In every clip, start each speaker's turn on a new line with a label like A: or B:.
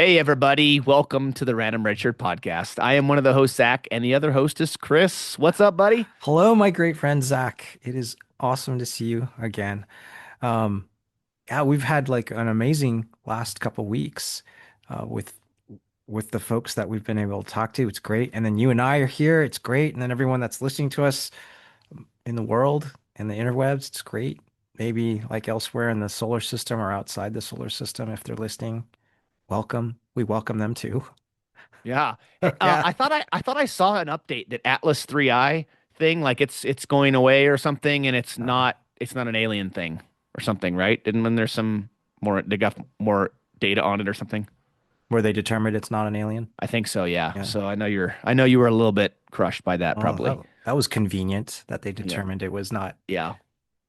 A: Hey, everybody. Welcome to the Random Redshirt podcast. I am one of the hosts, Zach, and the other host is Chris. What's up, buddy?
B: Hello, my great friend Zach. It is awesome to see you again. Um, yeah, we've had like an amazing last couple weeks with the folks that we've been able to talk to. It's great. And then you and I are here. It's great. And then everyone that's listening to us in the world and the interwebs, it's great. Maybe like elsewhere in the solar system or outside the solar system, if they're listening, welcome. We welcome them too.
A: Yeah. Hey,
B: Yeah.
A: I thought I saw an update that Atlas 3I thing, like it's going away or something, and it's not an alien thing or something, right? Didn't when there's some more they got more data on it or something?
B: Where they determined it's not an alien.
A: I think so, yeah.
B: Yeah.
A: So I know you were a little bit crushed by that,
B: Well,
A: probably.
B: that was convenient that they
A: Yeah.
B: determined it was not
A: Yeah.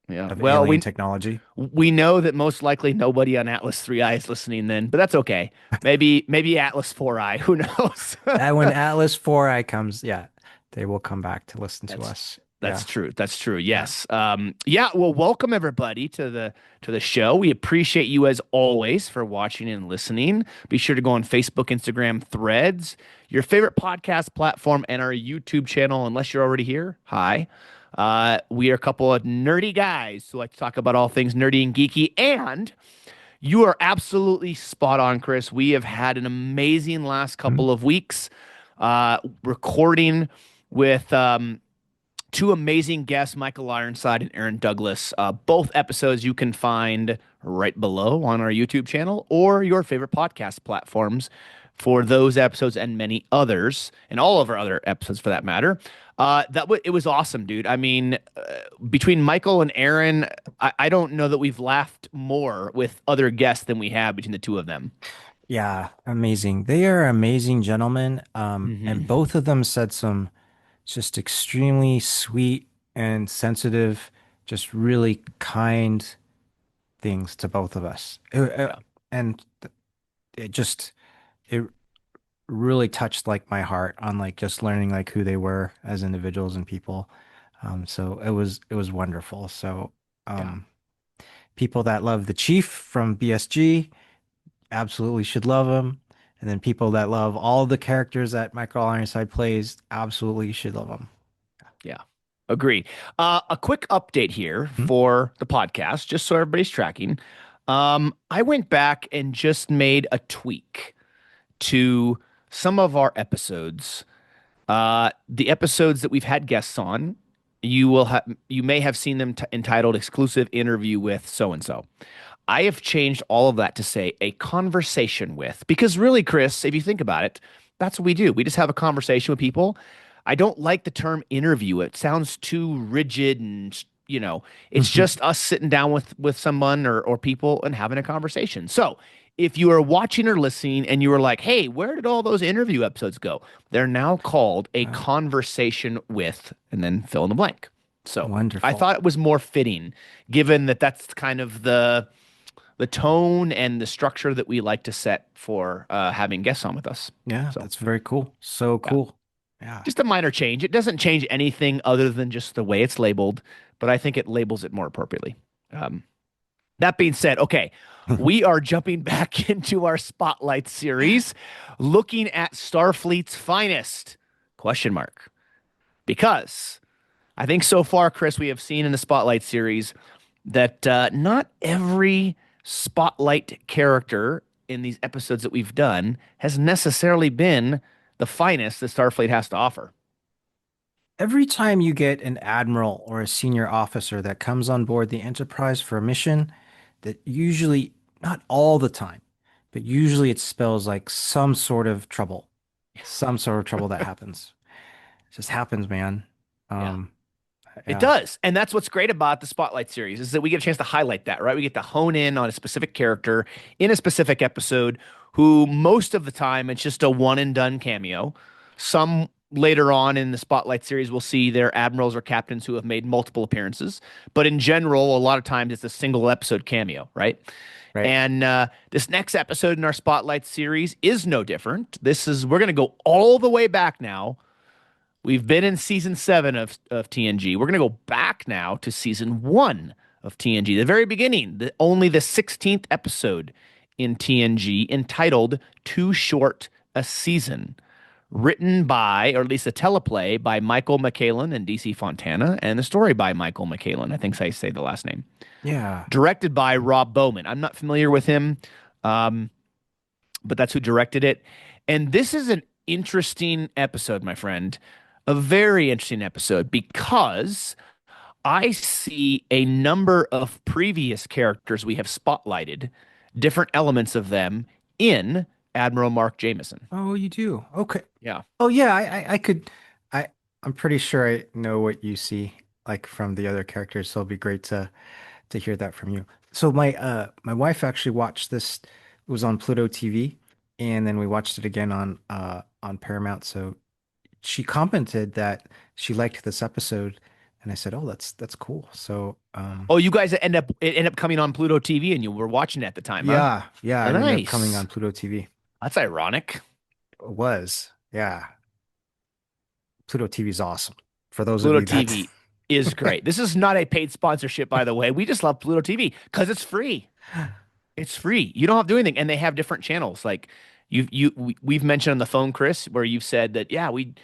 A: Yeah.
B: of
A: Well,
B: alien
A: we
B: technology.
A: we know that most likely nobody on Atlas 3I is listening then, but that's okay. Maybe Atlas 4I, who knows?
B: And when Atlas 4I comes, yeah, they will come back to listen to
A: That's
B: us.
A: that's
B: Yeah.
A: true. That's true.
B: Yeah.
A: Yes. Yeah, well, welcome everybody to the show. We appreciate you as always for watching and listening. Be sure to go on Facebook, Instagram, Threads, your favorite podcast platform, and our YouTube channel, unless you're already here. Hi. We are a couple of nerdy guys who like to talk about all things nerdy and geeky. And you are absolutely spot on, Chris. We have had an amazing last
B: Mhm.
A: couple of weeks recording with two amazing guests, Michael Ironside and Aaron Douglas. Both episodes you can find right below on our YouTube channel or your favorite podcast platforms for those episodes and many others, and all of our other episodes for that matter. It was awesome, dude. I mean, between Michael and Aaron, I don't know that we've laughed more with other guests than we have between the two of them.
B: Yeah, amazing. They are amazing gentlemen. And
A: Hmm.
B: both of them said some just extremely sweet and sensitive, just really kind things to both of us.
A: Yeah,
B: And it just it really touched like my heart on like just learning like who they were as individuals and people. So it was wonderful. So
A: yeah.
B: um, people that love the Chief from BSG absolutely should love him. And then people that love all the characters that Michael Ironside plays absolutely should love him.
A: Yeah, agree. A quick update here
B: Hmm?
A: for the podcast, just so everybody's tracking. I went back and just made a tweak to some of our episodes. The episodes that we've had guests on, you may have seen them entitled "Exclusive Interview with So and So." I have changed all of that to say a conversation with, because really, Chris, if you think about it, that's what we do. We just have a conversation with people. I don't like the term interview. It sounds too rigid and it's
B: Hmm.
A: just us sitting down with someone or people and having a conversation. So if you are watching or listening and you were like, hey, where did all those interview episodes go? They're now called a
B: Uh,
A: conversation with, and then fill in the blank. So I
B: Wonderful.
A: thought it was more fitting, given that that's kind of the tone and the structure that we like to set for having guests on with us.
B: Yeah,
A: So,
B: that's very cool. So
A: yeah,
B: cool. Yeah.
A: just a minor change. It doesn't change anything other than just the way it's labeled, but I think it labels it more appropriately. Um, that being said, okay, we are jumping back into our Spotlight series, looking at Starfleet's finest? Question mark. Because I think so far, Chris, we have seen in the Spotlight series that not every Spotlight character in these episodes that we've done has necessarily been the finest that Starfleet has to offer.
B: Every time you get an admiral or a senior officer that comes on board the Enterprise for a mission, that usually, not all the time, but usually it spells like some sort of trouble that happens. It just happens, man.
A: Yeah.
B: Um,
A: It
B: yeah.
A: does. And that's what's great about the Spotlight series is that we get a chance to highlight that, right? We get to hone in on a specific character in a specific episode who most of the time it's just a one and done cameo. Some later on in the Spotlight series we'll see their admirals or captains who have made multiple appearances, but in general a lot of times it's a single episode cameo, right?
B: Right.
A: And this next episode in our Spotlight series is no different. We're going to go all the way back now. We've been in season 7 of TNG. We're going to go back now to season 1 of TNG, the very beginning, only the 16th episode in TNG entitled Too Short a Season, written by, or at least a teleplay by Michael McCallan and DC Fontana, and the story by Michael McCallan. I think I say the last name.
B: Yeah.
A: Directed by Rob Bowman. I'm not familiar with him, um, but that's who directed it. And this is an interesting episode, my friend. A very interesting episode because I see a number of previous characters we have spotlighted, different elements of them in Admiral Mark Jameson.
B: Oh, you do. Okay.
A: Yeah.
B: Oh yeah, I could I I'm pretty sure I know what you see like from the other characters, so it'll be great to hear that from you. So my wife actually watched this. It was on Pluto TV, and then we watched it again on Paramount. So she commented that she liked this episode, and I said, "Oh, that's cool." So
A: Oh, you guys end up coming on Pluto TV and you were watching it at the time, huh?
B: yeah, yeah,
A: Oh,
B: it ended up coming
A: nice.
B: on Pluto TV.
A: That's ironic.
B: It was, yeah. Pluto TV is awesome. For those of
A: Pluto
B: you that
A: TV is great. This is not a paid sponsorship, by the way. We just love Pluto TV because it's free. It's free. You don't have to do anything, and they have different channels. Like we've mentioned on the phone, Chris, where you've said that yeah, we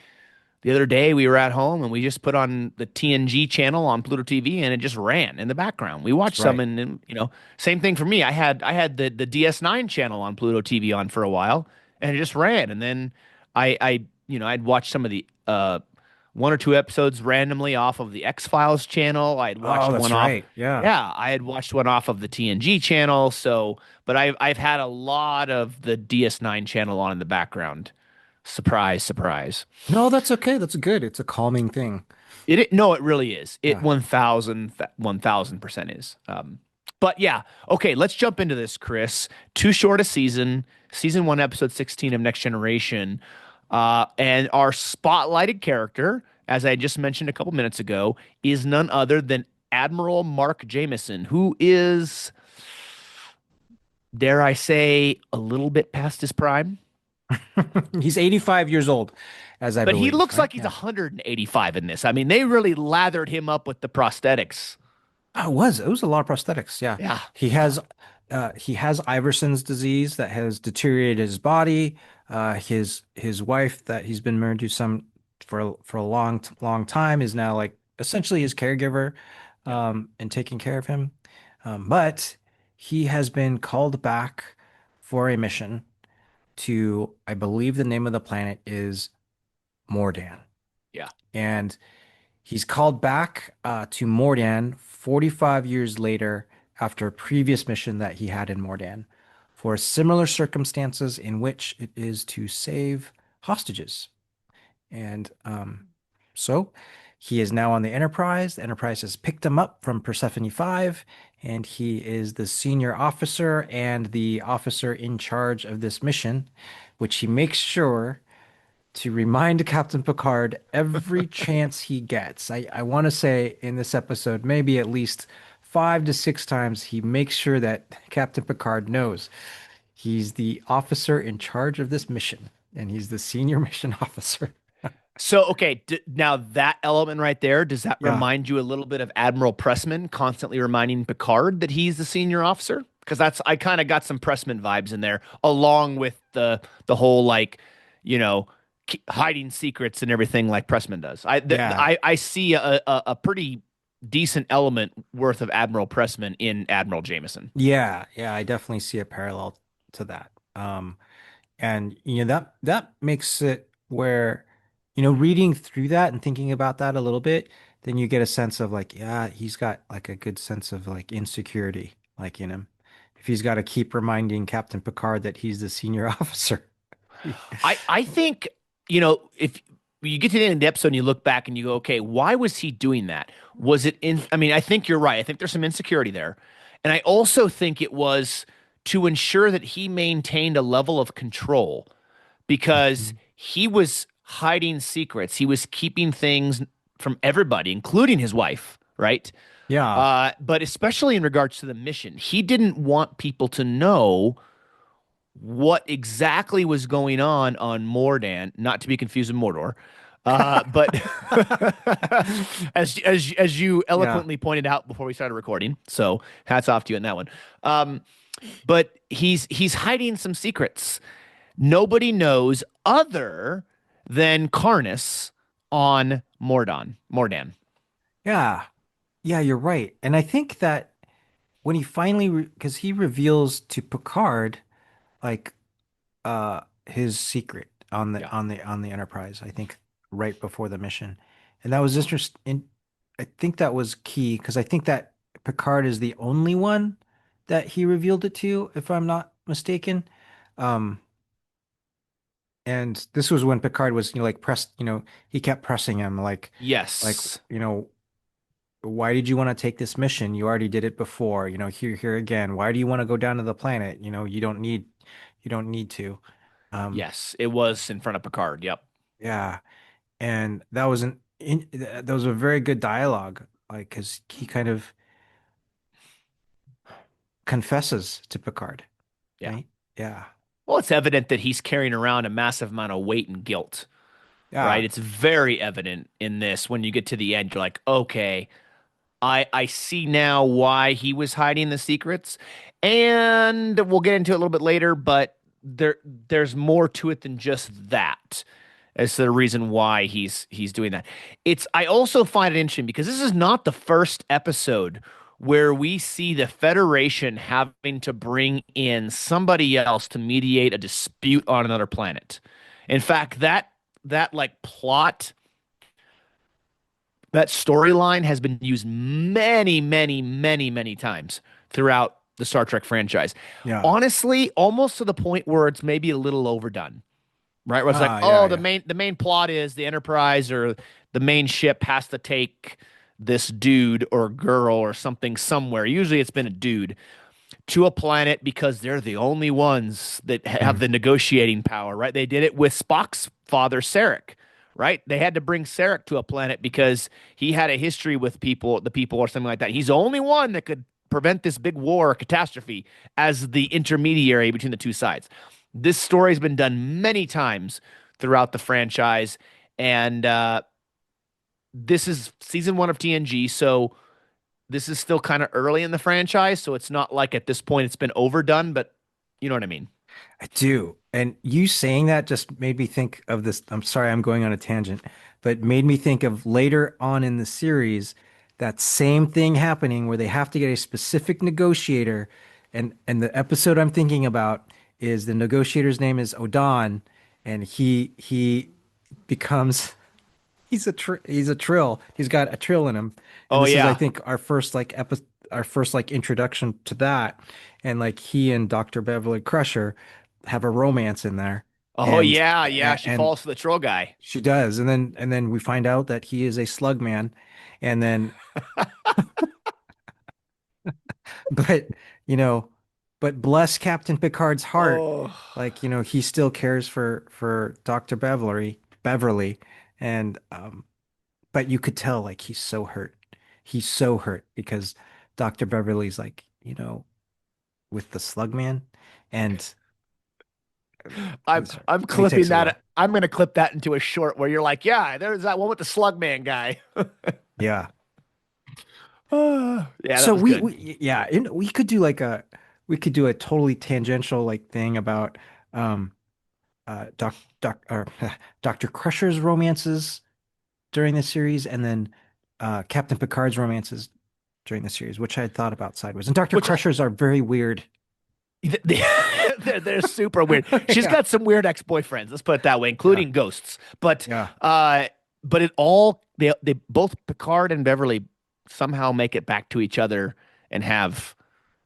A: the other day we were at home and we just put on the TNG channel on Pluto TV and it just ran in the background. We
B: that's
A: watched some
B: right.
A: and same thing for me. I had the DS9 channel on Pluto TV on for a while and it just ran. And then I'd watch some of the one or two episodes randomly off of the X-Files channel. I had
B: Oh,
A: watched
B: that's
A: one off.
B: right. Yeah.
A: Yeah, I had watched one off of the TNG channel. So, but I've had a lot of the DS9 channel on in the background. Surprise, surprise.
B: No, that's okay. That's good. It's a calming thing.
A: No, it really is. It
B: Yeah.
A: 1000% is. But yeah, okay, let's jump into this, Chris. Too short a season, season one, episode 16 of Next Generation. And our spotlighted character, as I just mentioned a couple minutes ago, is none other than Admiral Mark Jameson, who is, dare I say, a little bit past his prime.
B: He's 85 years old, as I
A: But he
B: believe,
A: looks
B: right?
A: like he's
B: Yeah.
A: 185 in this. I mean, they really lathered him up with the prosthetics.
B: Oh, it was a lot of prosthetics. Yeah.
A: Yeah,
B: He
A: yeah,
B: has he has Iverson's disease that has deteriorated his body. His wife that he's been married to some for a long time is now like essentially his caregiver
A: yeah,
B: and taking care of him. But he has been called back for a mission to, I believe the name of the planet is Mordan.
A: yeah.
B: And he's called back to Mordan 45 years later after a previous mission that he had in Mordan for similar circumstances in which it is to save hostages. And so he is now on the Enterprise. The Enterprise has picked him up from Persephone 5, and he is the senior officer and the officer in charge of this mission, which he makes sure to remind Captain Picard every chance he gets. I want to say in this episode, maybe at least 5 to 6 times, he makes sure that Captain Picard knows he's the officer in charge of this mission and he's the senior mission officer.
A: So, okay, now that element right there, does that
B: Yeah.
A: remind you a little bit of Admiral Pressman constantly reminding Picard that he's the senior officer? Because I kind of got some Pressman vibes in there, along with the whole like, you know, hiding secrets and everything like Pressman does.
B: Yeah.
A: I see a pretty decent element worth of Admiral Pressman in Admiral Jameson.
B: Yeah. Yeah. I definitely see a parallel to that. And that makes it where, reading through that and thinking about that a little bit, then you get a sense of like, yeah, he's got like a good sense of like insecurity, like in him. If he's got to keep reminding Captain Picard that he's the senior officer.
A: I think, if you get to the end of the episode and you look back and you go, okay, why was he doing that? Was it in, I mean, I think you're right. I think there's some insecurity there. And I also think it was to ensure that he maintained a level of control because
B: Mhm.
A: he was hiding secrets. He was keeping things from everybody, including his wife, right?
B: Yeah.
A: But especially in regards to the mission, he didn't want people to know what exactly was going on Mordan, not to be confused with Mordor. But as you
B: Yeah.
A: eloquently pointed out before we started recording, so hats off to you on that one. but he's hiding some secrets. Nobody knows other than Karnas on Mordan.
B: Yeah. Yeah, you're right. And I think that when he finally, because he reveals to Picard, like, his secret on the
A: Yeah.
B: Enterprise, I think right before the mission. And that was interesting. I think that was key because I think that Picard is the only one that he revealed it to, if I'm not mistaken. Um, and this was when Picard was, like pressed, he kept pressing him like,
A: Yes.
B: why did you want to take this mission? You already did it before, here again. Why do you want to go down to the planet? You don't need to. Um,
A: Yes. It was in front of Picard. Yep.
B: yeah. And that was a very good dialogue, like, because he kind of confesses to Picard,
A: Yeah.
B: right? Yeah.
A: Well, it's evident that he's carrying around a massive amount of weight and guilt, right?
B: Yeah.
A: It's very evident in this when you get to the end. You're like, okay, I see now why he was hiding the secrets, and we'll get into it a little bit later. But there's more to it than just that. As to the reason why he's doing that. I also find it interesting because this is not the first episode where we see the Federation having to bring in somebody else to mediate a dispute on another planet. In fact, that like plot, that storyline has been used many, many, many, many times throughout the Star Trek franchise.
B: Yeah.
A: Honestly, almost to the point where it's maybe a little overdone, right? Where it's like,
B: Yeah,
A: oh,
B: yeah.
A: the main plot is the Enterprise or the main ship has to take this dude or girl or something somewhere. Usually it's been a dude to a planet because they're the only ones that have
B: Mhm.
A: the negotiating power, right? They did it with Spock's father, Sarek, right? They had to bring Sarek to a planet because he had a history with the people or something like that. He's the only one that could prevent this big war or catastrophe as the intermediary between the two sides. This story has been done many times throughout the franchise, and this is season one of TNG, so this is still kind of early in the franchise, so it's not like at this point it's been overdone, but you know what I mean.
B: I do. And you saying that just made me think of this. I'm sorry, I'm going on a tangent, but made me think of later on in the series, that same thing happening where they have to get a specific negotiator. And the episode I'm thinking about is the negotiator's name is Odan, and he becomes he's a trill. He's got a trill in him. And
A: Oh
B: this is, I
A: yeah.
B: think, our first like introduction to that. And like he and Dr. Beverly Crusher have a romance in there.
A: Oh
B: And
A: yeah, yeah. She
B: and
A: falls for the troll guy.
B: she does. And then we find out that he is a slug man. And then but you know, but bless Captain Picard's heart,
A: Oh,
B: like, he still cares for Dr. Beverly. And but you could tell, like, he's so hurt. He's so hurt because Dr. Beverly's like, with the slug man. And sorry,
A: I'm
B: he
A: clipping
B: takes it away.
A: that. I'm gonna clip that into a short where you're like, yeah, there's that one with the slug man guy.
B: Yeah.
A: Yeah, that
B: So
A: was good.
B: yeah, and we could do a totally tangential like thing about um Dr. Crusher's romances during the series, and then Captain Picard's romances during the series, which I had thought about sideways. And Dr.
A: Which
B: Crusher's are very weird.
A: they're super weird. She's
B: Yeah.
A: got some weird ex-boyfriends, let's put it that way,
B: Yeah.
A: including ghosts.
B: Yeah.
A: But it all they both Picard and Beverly somehow make it back to each other and have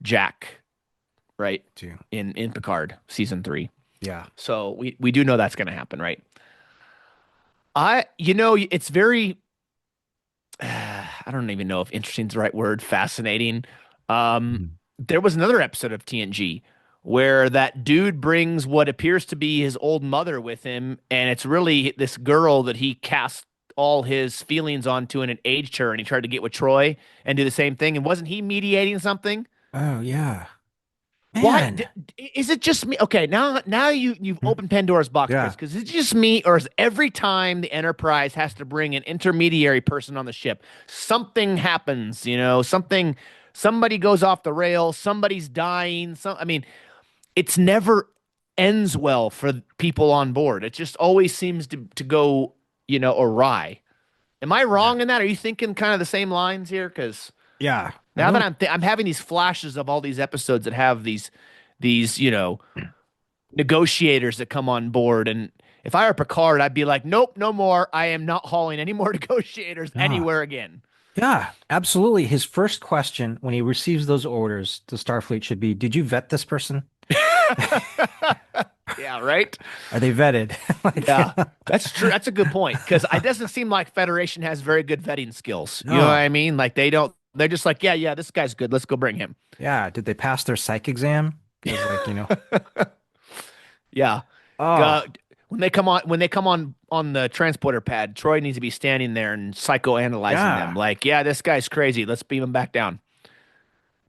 A: Jack, right?
B: Too.
A: In Picard season 3.
B: Yeah.
A: So we do know that's going to happen, right? It's very I don't even know if interesting is the right word, fascinating. Um,
B: Mhm.
A: there was another episode of TNG where that dude brings what appears to be his old mother with him, and it's really this girl that he cast all his feelings onto, and it aged her, and he tried to get with Troy and do the same thing. And wasn't he mediating something?
B: Oh, yeah.
A: Why
B: Man.
A: is it just me? Okay, now you've
B: Mm.
A: opened Pandora's box, Chris.
B: Yeah.
A: Because it's just me, or is every time the Enterprise has to bring an intermediary person on the ship, something happens? Something somebody goes off the rails, somebody's dying. I mean, it's never ends well for people on board. It just always seems to go, awry. Am I
B: Yeah.
A: wrong in that? Are you thinking kind of the same lines here? Because
B: Yeah. I
A: now that
B: don't,
A: I'm having these flashes of all these episodes that have these negotiators that come on board, and if I were Picard, I'd be like, nope, no more. I am not hauling any more negotiators
B: yeah.
A: anywhere again.
B: Yeah, absolutely. His first question when he receives those orders to Starfleet should be, did you vet this person?
A: Yeah, right.
B: Are they vetted?
A: Yeah,
B: Like,
A: that's true. That's a good point because it doesn't seem like Federation has very good vetting skills. You know what
B: no.
A: I mean? Like they don't. They're just like, yeah, yeah, this guy's good. Let's go bring him.
B: Yeah. Did they pass their psych exam? Because,
A: Yeah.
B: oh,
A: Uh, when they come on the transporter pad, Troy needs to be standing there and psychoanalyzing them.
B: yeah.
A: Like, yeah, this guy's crazy. Let's beam him back down.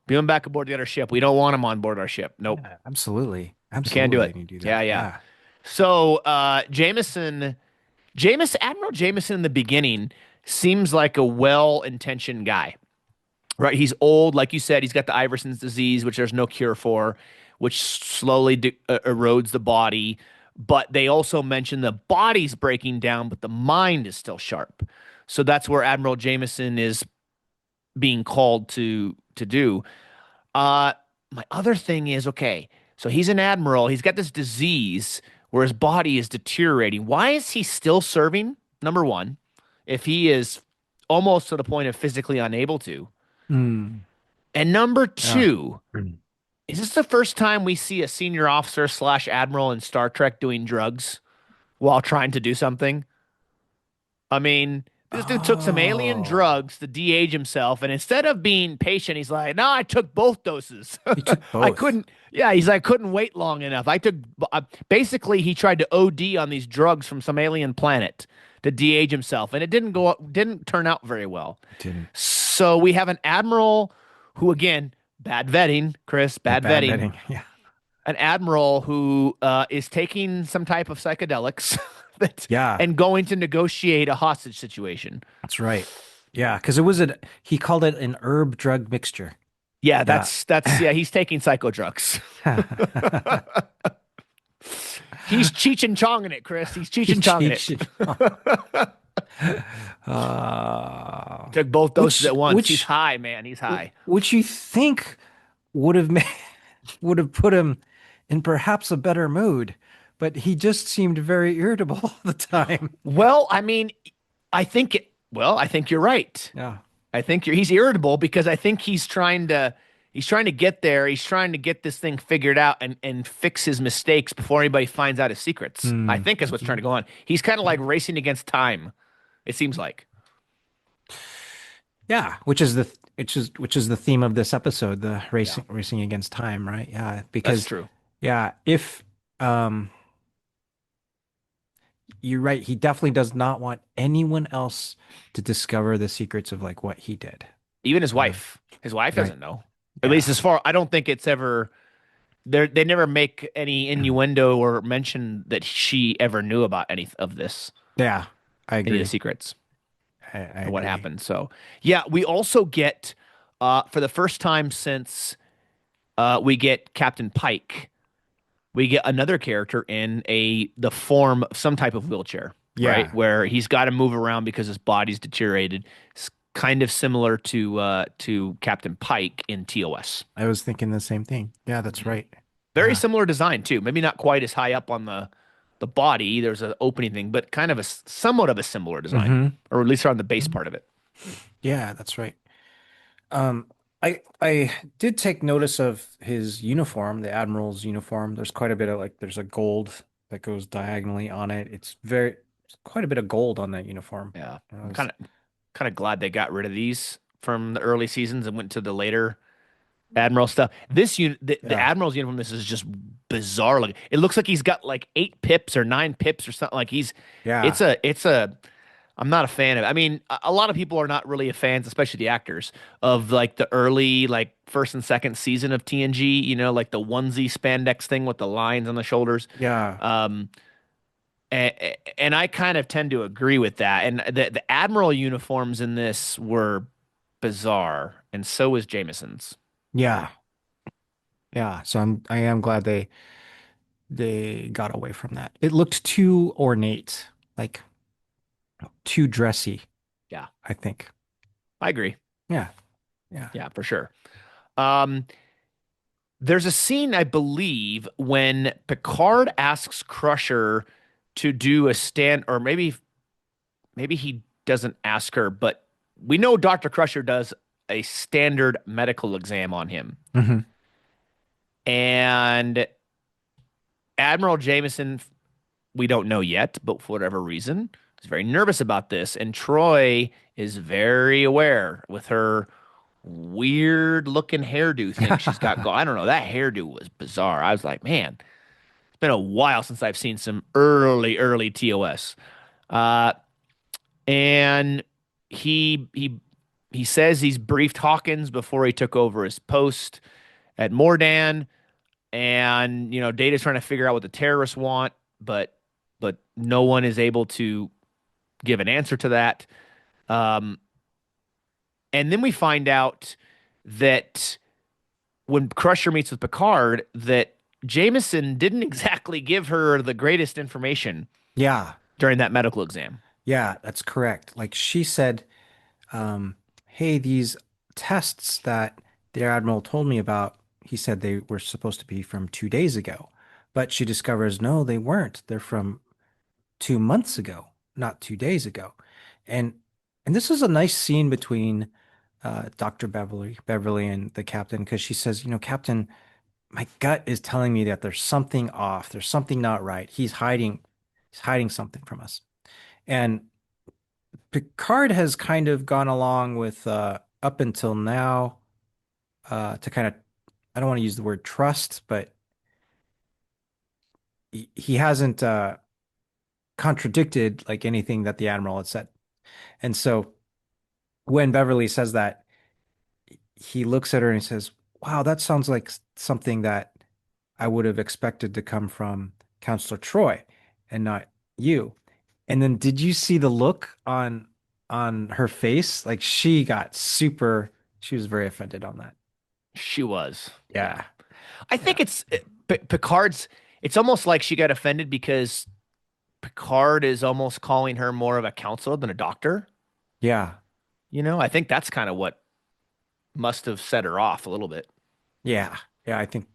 A: Beam him back aboard the other ship. We don't want him on board our ship. Nope.
B: Yeah, absolutely.
A: We can't do
B: Absolutely.
A: it.
B: And you do
A: Yeah,
B: that.
A: yeah.
B: Yeah.
A: So Admiral Jameson in the beginning seems like a well-intentioned guy. Right? He's old, like you said, he's got the Iverson's disease, which there's no cure for, which slowly erodes the body. But they also mention the body's breaking down, but the mind is still sharp. So that's where Admiral Jameson is being called to do. Uh, my other thing is okay. So he's an admiral. He's got this disease where his body is deteriorating. Why is he still serving? Number one, if he is almost to the point of physically unable to.
B: Mm,
A: And number
B: yeah.
A: two, is this the first time we see a senior officer slash admiral in Star Trek doing drugs while trying to do something? I mean, this dude took some alien
B: Oh,
A: drugs to de-age himself, and instead of being patient, he's like, "No, I took both doses.
B: he took
A: I
B: both.
A: couldn't." Yeah, he's like, "Couldn't wait long enough. I took." Basically, he tried to OD on these drugs from some alien planet to de-age himself, and it didn't turn out very well.
B: He didn't.
A: So we have an admiral who, again, bad vetting, Chris,
B: Yeah,
A: bad
B: bad
A: vetting.
B: betting. Yeah.
A: An admiral who is taking some type of psychedelics that
B: Yeah,
A: and going to negotiate a hostage situation.
B: that's right. Yeah, because he called it an herb drug mixture.
A: Yeah,
B: Yeah.
A: that's yeah, he's taking psycho drugs. He's Cheech and Chonging it, Chris. He's Cheech
B: He
A: and Chonging
B: cheats.
A: it.
B: Uh,
A: Took both doses
B: which
A: at once. He's
B: which
A: high, man. He's high.
B: which you think would have made, would have put him in perhaps a better mood, but he just seemed very irritable all the time.
A: Well, I mean, I think you're right.
B: Yeah.
A: He's irritable because I think he's trying to get there. He's trying to get this thing figured out and fix his mistakes before anybody finds out his secrets. I
B: Hmm.
A: think is what's trying to go on. He's kind of like racing against time, it seems like.
B: Yeah, which is the theme of this episode, the
A: Yeah,
B: racing against time, right? Yeah,
A: that's
B: because
A: true.
B: yeah, if you're right, he definitely does not want anyone else to discover the secrets of like what he did.
A: Even his
B: Uh,
A: wife. His wife
B: right.
A: doesn't know. At least
B: Yeah.
A: as far I don't think it's ever they never make any innuendo or mention that she ever knew about any of this,
B: Yeah, I
A: any of the
B: agree.
A: secrets
B: I
A: or what
B: agree.
A: happened. So yeah, we also get for the first time since we get Captain Pike, we get another character in the form of some type of wheelchair, right?
B: Yeah,
A: Where he's got to move around because his body's deteriorated. It's kind of similar to Captain Pike in TOS.
B: I was thinking the same thing. Yeah, that's
A: Mhm.
B: right.
A: Very
B: Yeah.
A: similar design too. Maybe not quite as high up on the body. There's an opening thing, but kind of somewhat of a similar design,
B: Hmm.
A: or at least on the base part of it.
B: Yeah, that's right. Um, I did take notice of his uniform, the Admiral's uniform. There's quite a bit of like there's a gold that goes diagonally on it. It's quite a bit of gold on that uniform.
A: Yeah,
B: I
A: I'm
B: was
A: kind of glad they got rid of these from the early seasons and went to the later Admiral stuff. The
B: yeah.
A: Admiral's uniform, this is just bizarre looking. It looks like he's got like 8 pips or 9 pips or something. Like
B: Yeah.
A: it's a. I'm not a fan of. I mean, a lot of people are not really a fans, especially the actors, of like the early like first and second season of TNG. You know, like the onesie spandex thing with the lines on the shoulders.
B: Yeah.
A: Um, and I kind of tend to agree with that. And the Admiral uniforms in this were bizarre. and so is Jameson's.
B: Yeah. Yeah. So I am glad they got away from that. It looked too ornate, like too dressy,
A: Yeah,
B: I think.
A: I agree.
B: Yeah. Yeah.
A: Yeah, for sure. Um, there's a scene, I believe, when Picard asks Crusher to do a stand, or maybe he doesn't ask her, but we know Dr. Crusher does a standard medical exam on him.
B: Hmm.
A: And Admiral Jameson, we don't know yet, but for whatever reason, is very nervous about this. And Troy is very aware with her weird looking hairdo thing she's got going. I don't know. That hairdo was bizarre. I was like, man, it's been a while since I've seen some early TOS. Uh, and he says he's briefed Hawkins before he took over his post at Mordan, and Data's trying to figure out what the terrorists want, but no one is able to give an answer to that. Um, and then we find out that when Crusher meets with Picard, that Jameson didn't exactly give her the greatest information
B: Yeah.
A: during that medical exam.
B: Yeah, that's correct. Like she said, hey, these tests that the Admiral told me about, he said they were supposed to be from 2 days ago. But she discovers, no, they weren't. They're from 2 months ago, not 2 days ago. And and this is a nice scene between Dr. Beverly and the captain, because she says, Captain, my gut is telling me that there's something off. There's something not right. He's hiding something from us. And Picard has kind of gone along with up until now to kind of, I don't want to use the word trust, but he hasn't contradicted like anything that the Admiral had said. And so when Beverly says that, he looks at her and he says, "Wow, that sounds like something that I would have expected to come from Counselor Troy and not you." And then did you see the look on her face? Like she was very offended on that.
A: She was, yeah.
B: Yeah.
A: I
B: Yeah.
A: think it's Picard's. It's almost like she got offended because Picard is almost calling her more of a counselor than a doctor.
B: Yeah.
A: I think that's kind of what must have set her off a little bit.
B: Yeah. Yeah, I think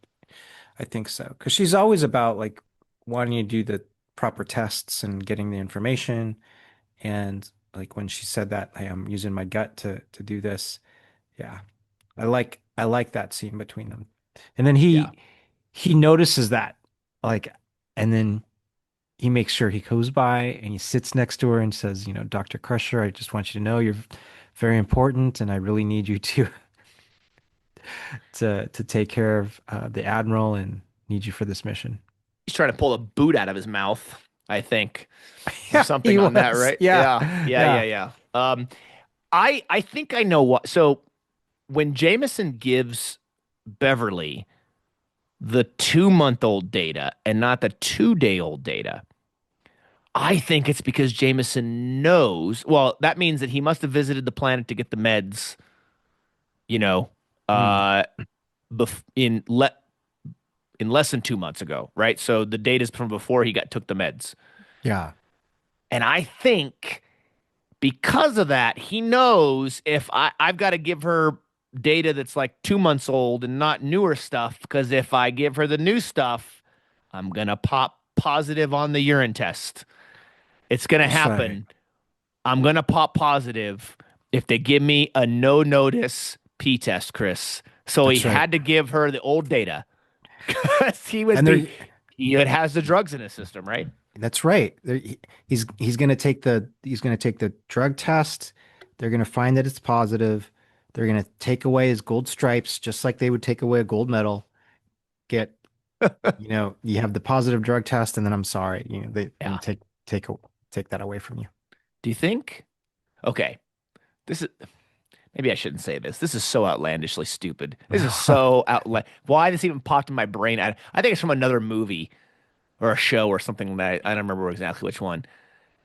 B: so. Because she's always about like wanting you to do the proper tests and getting the information. And like when she said that, hey, I'm using my gut to do this. Yeah. I like that scene between them. And then
A: Yeah.
B: he notices that, like, and then he makes sure he goes by and he sits next to her and says, Dr. Crusher, I just want you to know you're very important and I really need you to take care of the Admiral and need you for this mission.
A: He's trying to pull a boot out of his mouth, I think, or
B: Yeah, he
A: something on that,
B: was.
A: right?
B: Yeah.
A: Yeah. Yeah, yeah,
B: Yeah.
A: yeah. I think I know what. So when Jameson gives Beverly the 2 month old data and not the 2 day old data, I think it's because Jameson knows. Well, that means that he must have visited the planet to get the meds, you know,
B: Mm,
A: uh, in less than 2 months ago, right? So the data's from before he got took the meds,
B: yeah.
A: and I think because of that, he knows if I've got to give her data that's like 2 months old and not newer stuff, because if I give her the new stuff, I'm gonna pop positive on the urine test. It's gonna
B: That's right.
A: happen. I'm gonna pop positive if they give me a no notice P test, Chris. So he
B: That's right.
A: had to give her the old data because
B: And there
A: he has the drugs in his system, right?
B: That's right. He's going to take the drug test. They're going to find that it's positive. They're going to take away his gold stripes, just like they would take away a gold medal. Get, you have the positive drug test, and then I'm sorry, they
A: Yeah.
B: and take that away from you.
A: Do you think? Okay, this is maybe I shouldn't say this. This is so outlandishly stupid. This is so outland. Why this even popped in my brain? I think it's from another movie or a show or something that I don't remember exactly which one.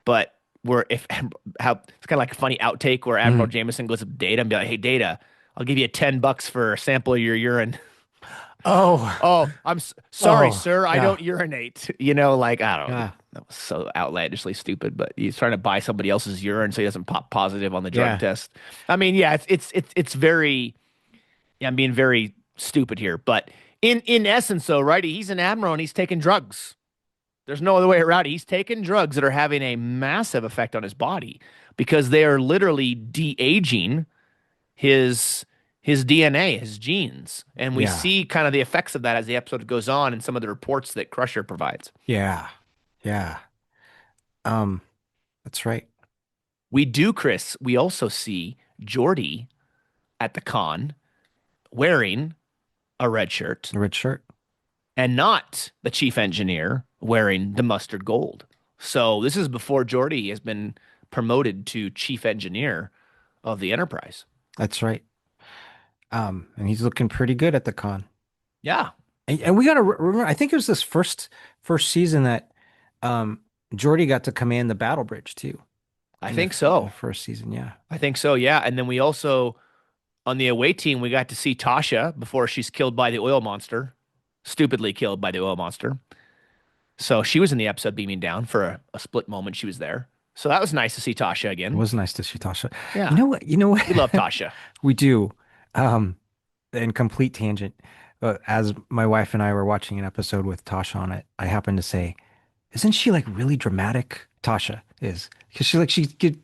A: But where if how it's kind of like a funny outtake where Admiral
B: Mm,
A: Jameson goes up to Data and be like, "Hey, Data, I'll give you $10 for a sample of your urine.
B: Oh,
A: Oh, sorry,
B: oh,
A: sir. I
B: yeah,
A: don't urinate. You know, like I don't know.
B: yeah,
A: That was so outlandishly stupid, but he's trying to buy somebody else's urine so he doesn't pop positive on the drug
B: yeah,
A: test. I mean, yeah, it's very. Yeah, I'm being very stupid here, but in essence, though, right? He's an admiral and he's taking drugs. There's no other way around it. He's taking drugs that are having a massive effect on his body because they are literally de-aging his his DNA, his genes. And we
B: yeah,
A: see kind of the effects of that as the episode goes on and some of the reports that Crusher provides.
B: yeah, yeah. Um, that's right.
A: We do, Chris. We also see Geordi at the con wearing a red shirt
B: The red shirt.
A: and not the chief engineer wearing the mustard gold. So this is before Geordi has been promoted to chief engineer of the Enterprise.
B: That's right. And he's looking pretty good at the con.
A: Yeah,
B: And we got to remember, I think it was this first season that um Jordy got to command the battle bridge too
A: I
B: in the
A: think
B: in the
A: so.
B: first season. Yeah,
A: I think so. Yeah. And then we also, on the away team, we got to see Tasha before she's killed by the oil monster, stupidly killed by the oil monster. So she was in the episode beaming down for a split moment. She was there. So that was nice to see Tasha
B: it
A: again.
B: was nice to see Tasha. You
A: Yeah.
B: know what? You know what?
A: We love Tasha.
B: We do. Um, in complete tangent. As my wife and I were watching an episode with Tasha on it, I happened to say, "Isn't she like really dramatic?" Tasha is because she get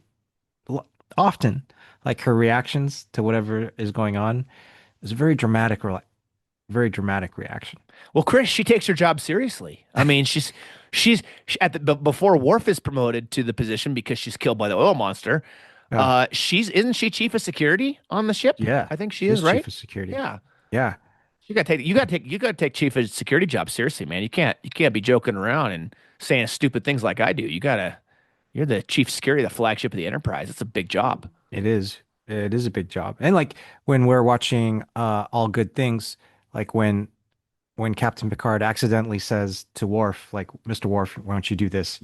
B: often like her reactions to whatever is going on is very dramatic or like very dramatic reaction.
A: Well, Chris, she takes her job seriously. I mean, she's at before Worf is promoted to the position because she's killed by the oil monster.
B: Yeah.
A: She's isn't she chief of security on the ship?
B: Yeah.
A: I think she
B: She's
A: is,
B: chief
A: right?
B: of security.
A: Yeah.
B: Yeah.
A: You got to take chief of security job seriously, man. You can't be joking around and saying stupid things like I do. You're the chief of security of the flagship of the Enterprise. It's a big job.
B: It is. It is a big job. And like when we're watching All Good Things, like when Captain Picard accidentally says to Worf, like, Mr. Worf, why don't you do this?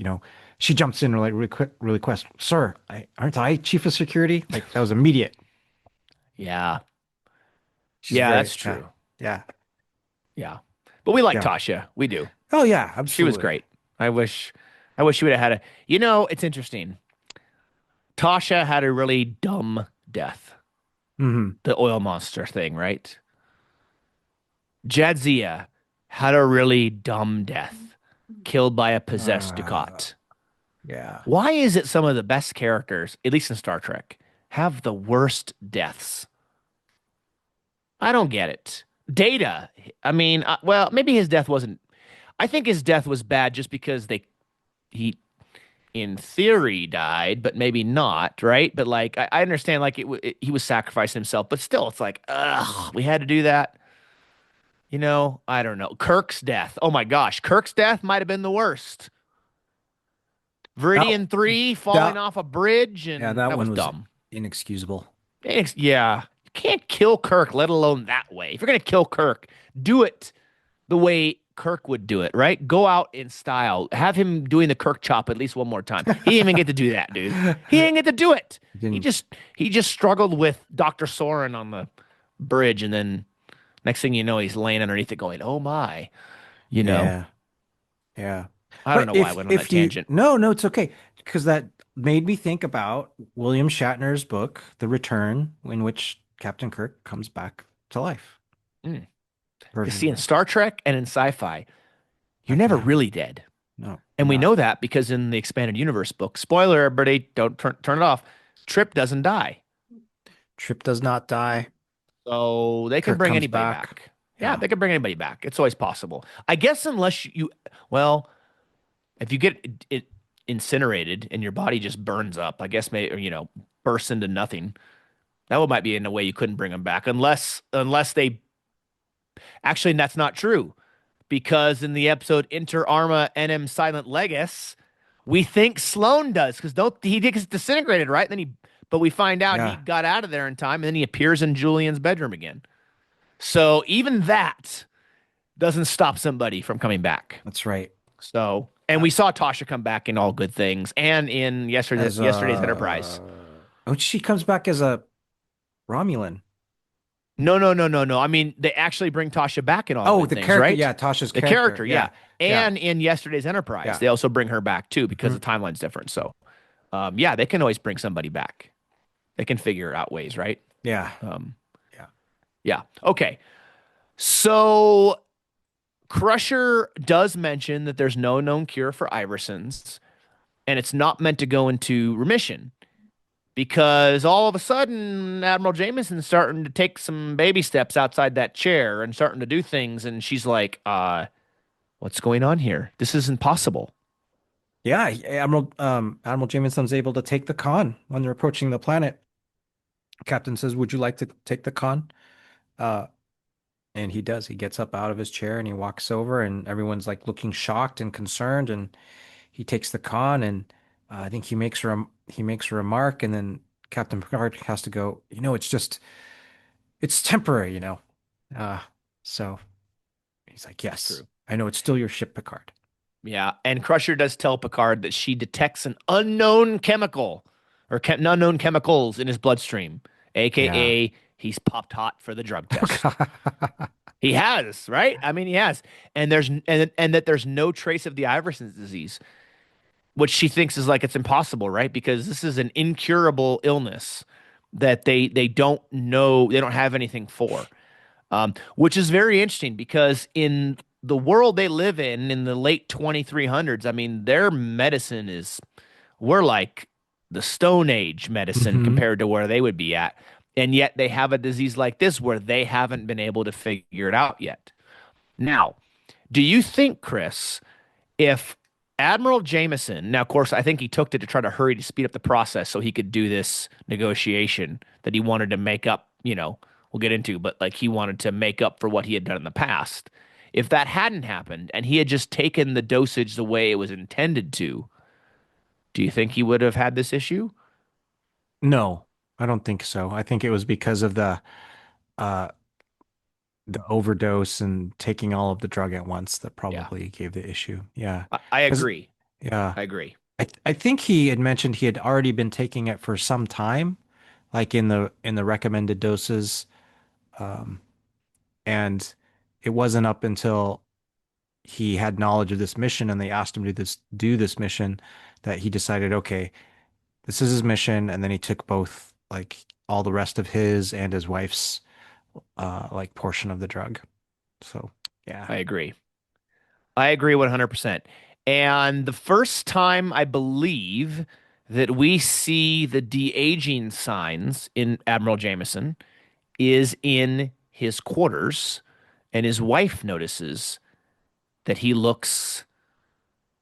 B: She jumps in like really quick, sir, aren't I chief of security? Like that was immediate.
A: Yeah.
B: She's
A: Yeah,
B: very,
A: that's
B: yeah,
A: true.
B: yeah,
A: Yeah. But we like
B: yeah.
A: Tasha. We do.
B: Oh yeah,
A: She was
B: absolutely.
A: great. I wish I wish she would have had a it's interesting. Tasha had a really dumb death.
B: Hmm.
A: The oil monster thing, right? Jadzia had a really dumb death, killed by a possessed
B: Uh,
A: Ducat.
B: yeah.
A: Why is it some of the best characters, at least in Star Trek, have the worst deaths? I don't get it. Data, I mean, well, maybe his death wasn't. I think his death was bad just because he, in theory, died, but maybe not, right? But like, I understand, like, he was sacrificing himself, but still, it's like, ugh, we had to do that. I don't know. Kirk's death. Oh my gosh, Kirk's death might have been the worst.
B: That
A: Viridian 3 falling
B: that
A: off a bridge,
B: yeah,
A: and
B: that
A: that was
B: one was
A: dumb.
B: inexcusable.
A: Yeah, you can't kill Kirk, let alone that way. If you're gonna kill Kirk, do it the way Kirk would do it, right? Go out in style. Have him doing the Kirk chop at least one more time. He didn't even get to do that, dude. He didn't get to do it. He
B: Didn't.
A: just he just struggled with Dr. Soren on the bridge, and then next thing you know, he's laying underneath it going, "Oh my," you know.
B: Yeah. Yeah.
A: I don't
B: But
A: know why I went on that
B: if you
A: tangent.
B: no, it's okay. Because that made me think about William Shatner's book, The Return, in which Captain Kirk comes back to life.
A: Mm. You
B: Version
A: see,
B: of
A: in
B: that.
A: Star Trek and in sci-fi, you're
B: That can
A: never
B: happen.
A: really dead.
B: No,
A: And
B: you're
A: we
B: not.
A: know that because in the expanded universe book, spoiler, everybody, don't turn it off. Trip doesn't die.
B: Trip does not die.
A: So they can
B: Kirk
A: bring
B: comes
A: anybody
B: back.
A: back. Yeah,
B: Yeah.
A: they can bring anybody back. It's always possible. I guess unless well, if you get it incinerated and your body just burns up, I guess maybe, bursts into nothing. That might be in a way you couldn't bring them back unless they actually, that's not true because in the episode Inter Arma NM Silent Legis, we think Sloane does because don't he gets disintegrated, right? But we find out he
B: Yeah.
A: got out of there in time, and then he appears in Julian's bedroom again. So even that doesn't stop somebody from coming back.
B: That's right.
A: So, and
B: Uh,
A: we saw Tasha come back in All Good Things and in
B: As
A: yesterday's Enterprise.
B: she comes back as a Romulan.
A: No, no, no, no, no. I mean, they actually bring Tasha back in all
B: Oh,
A: good
B: the
A: things,
B: character.
A: right?
B: Yeah, Tasha's
A: The
B: character.
A: character,
B: Yeah.
A: yeah.
B: Yeah.
A: And in yesterday's Enterprise,
B: Yeah.
A: they also bring her back too because
B: Hmm.
A: the timeline's different. So, yeah, they can always bring somebody back. They can figure out ways, right?
B: Yeah.
A: Um,
B: Yeah.
A: yeah. Okay. So Crusher does mention that there's no known cure for Iversons, and it's not meant to go into remission because all of a sudden Admiral Jameson's starting to take some baby steps outside that chair and starting to do things, and she's like, what's going on here? This isn't possible.
B: Yeah. Admiral Jameson's able to take the con when they're approaching the planet. Captain says, "Would you like to take the con?" Uh, and he does. He gets up out of his chair and he walks over, and everyone's like looking shocked and concerned. And he takes the con, and I think he makes a remark, and then Captain Picard has to go. It's temporary. Uh, so he's like,
A: It's
B: "Yes,
A: true.
B: I know it's still your ship, Picard."
A: Yeah, and Crusher does tell Picard that she detects an unknown chemical or unknown chemicals in his bloodstream,
B: Yeah.
A: aka he's popped hot for the drug test. He has, right? I mean, he has, and that there's no trace of the Iverson's disease, which she thinks is like it's impossible, right? Because this is an incurable illness that they don't know, they don't have anything for, which is very interesting because in the world they live in the late 2300s, I mean, their medicine is we're like the Stone Age medicine
B: Hmm.
A: compared to where they would be at. And yet they have a disease like this where they haven't been able to figure it out yet. Now, do you think, Chris, if Admiral Jameson, now, of course, I think he took it to try to hurry to speed up the process so he could do this negotiation that he wanted to make up, we'll get into, but like he wanted to make up for what he had done in the past. If that hadn't happened and he had just taken the dosage the way it was intended to, do you think he would have had this issue?
B: No, I don't think so. I think it was because of uh the overdose and taking all of the drug at once that
A: Yeah,
B: probably gave the issue. Yeah.
A: I
B: Because
A: agree.
B: yeah.
A: I agree.
B: I think he had mentioned he had already been taking it for some time, like in the recommended doses. Um, and it wasn't up until he had knowledge of this mission and they asked him to do this mission that he decided, okay, this is his mission. And then he took both like all the rest of his and his wife's like portion of the drug. So yeah.
A: I agree. I agree 100%. And the first time I believe that we see the de-aging signs in Admiral Jameson is in his quarters, and his wife notices that he looks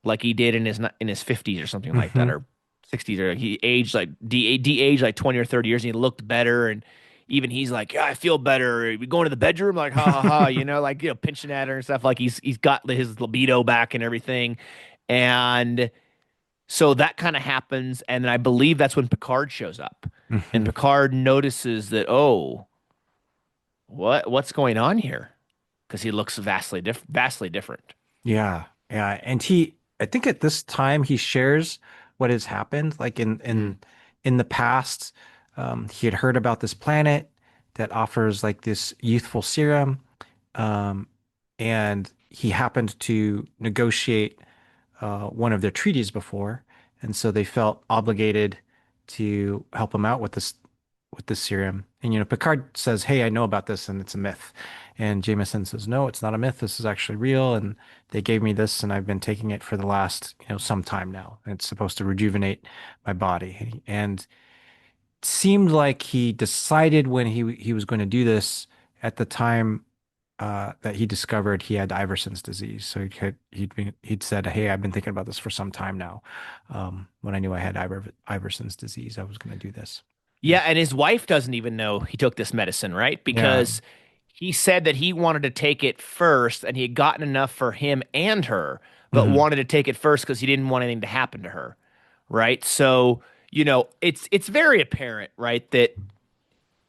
A: like he did in his 50s or something like that,
B: Hmm.
A: or 60s, or he aged like de-aged like 20 or 30 years, and he looked better. And even he's like, yeah, I feel better. We go into the bedroom, like, ha ha ha, like, pinching at her and stuff. Like he's got his libido back and everything. And so that kind of happens. And then I believe that's when Picard shows up. And
B: Hmm.
A: Picard notices that, oh, what's going on here? Because he looks vastly different.
B: Yeah, yeah, and I think at this time he shares what has happened. Like
A: Mm,
B: in the past, he had heard about this planet that offers like this youthful serum, um, and he happened to negotiate one of their treaties before, and so they felt obligated to help him out with this serum. And Picard says, "Hey, I know about this, and it's a myth." And Jameson says, "No, it's not a myth. This is actually real, and they gave me this, and I've been taking it for the last some time now. It's supposed to rejuvenate my body." And it seemed like he decided when he was going to do this at the time that he discovered he had Iverson's disease. So he'd said, "Hey, I've been thinking about this for some time now. When I knew I had Iverson's disease, I was going to do this."
A: yeah, and his wife doesn't even know he took this medicine, right?
B: Yeah.
A: Because he said that he wanted to take it first and he had gotten enough for him and her, but
B: Hmm.
A: wanted to take it first because he didn't want anything to happen to her, right? So, it's very apparent, right, that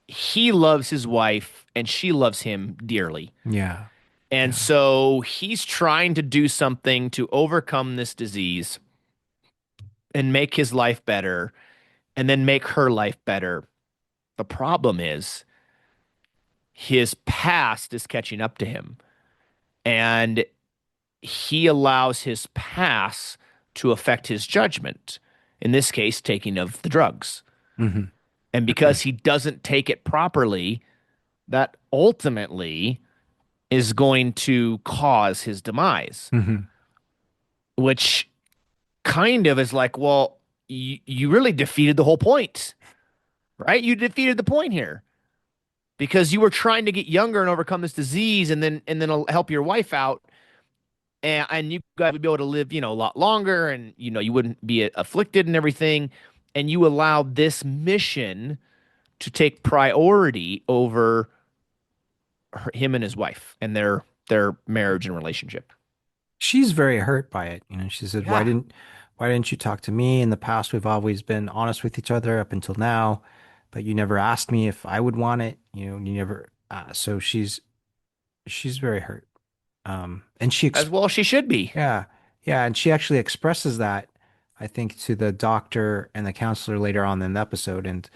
A: he loves his wife and she loves him dearly.
B: Yeah.
A: And
B: Yeah.
A: so he's trying to do something to overcome this disease and make his life better and then make her life better. The problem is his past is catching up to him, and he allows his past to affect his judgment. In this case, taking of the drugs.
B: Hmm.
A: And because he doesn't take it properly, that ultimately is going to cause his demise,
B: Hmm.
A: which kind of is like, well, you really defeated the whole point, right? You defeated the point here because you were trying to get younger and overcome this disease, and then help your wife out, and you guys would be able to live, a lot longer, and you wouldn't be afflicted and everything, and you allowed this mission to take priority over him and his wife and their marriage and relationship.
B: She's very hurt by it. She said,
A: Yeah.
B: why didn't you talk to me? In the past, we've always been honest with each other up until now, but you never asked me if I would want it. You never, so she's very hurt. And
A: As well she should be.
B: yeah, yeah, and she actually expresses that, I think, to the doctor and the counselor later on in the episode, and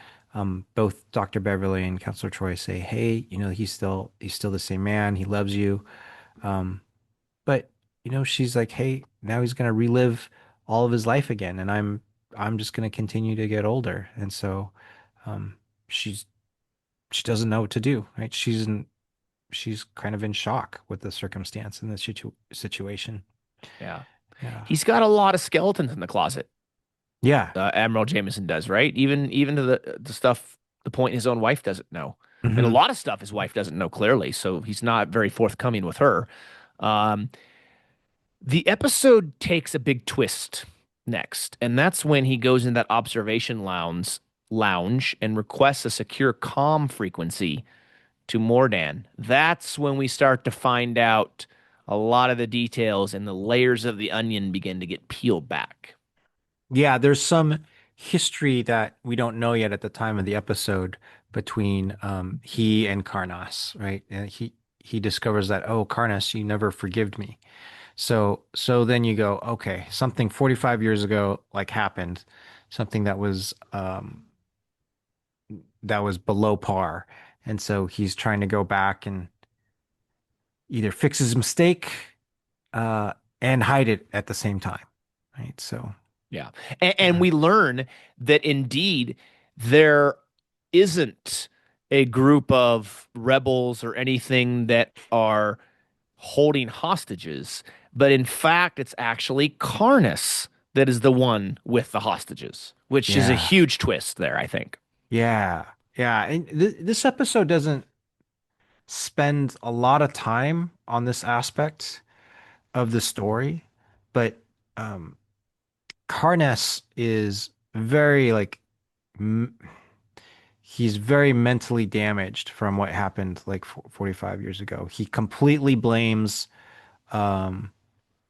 B: both Dr. Beverly and Counselor Troy say, "Hey, he's still the same man. He loves you." Um, but she's like, "Hey, now he's gonna relive all of his life again, and I'm just gonna continue to get older." And so, um, she's she doesn't know what to do, right? She's kind of in shock with the circumstance in this situation.
A: Yeah.
B: Yeah.
A: He's got a lot of skeletons in the closet.
B: Yeah.
A: Admiral Jameson does, right? Even to the stuff, the point his own wife doesn't know. And a
B: Hmm.
A: lot of stuff his wife doesn't know clearly, so he's not very forthcoming with her. Um, the episode takes a big twist next, and that's when he goes in that observation lounge and requests a secure comm frequency to Mordan. That's when we start to find out a lot of the details, and the layers of the onion begin to get peeled back.
B: Yeah, there's some history that we don't know yet at the time of the episode between he and Karnas, right? And he discovers that, oh, Karnas, you never forgived me. So then you go, okay, something 45 years ago like happened, something that was below par. And so he's trying to go back and either fix his mistake uh and hide it at the same time. Right? So,
A: Yeah. And
B: yeah.
A: we learn that indeed there isn't a group of rebels or anything that are holding hostages, but in fact, it's actually Karnas that is the one with the hostages, which is a
B: Yeah.
A: huge twist there, I think.
B: Yeah. Yeah. And this episode doesn't spend a lot of time on this aspect of the story, but um Karnes is very like m he's very mentally damaged from what happened like 45 years ago. He completely blames um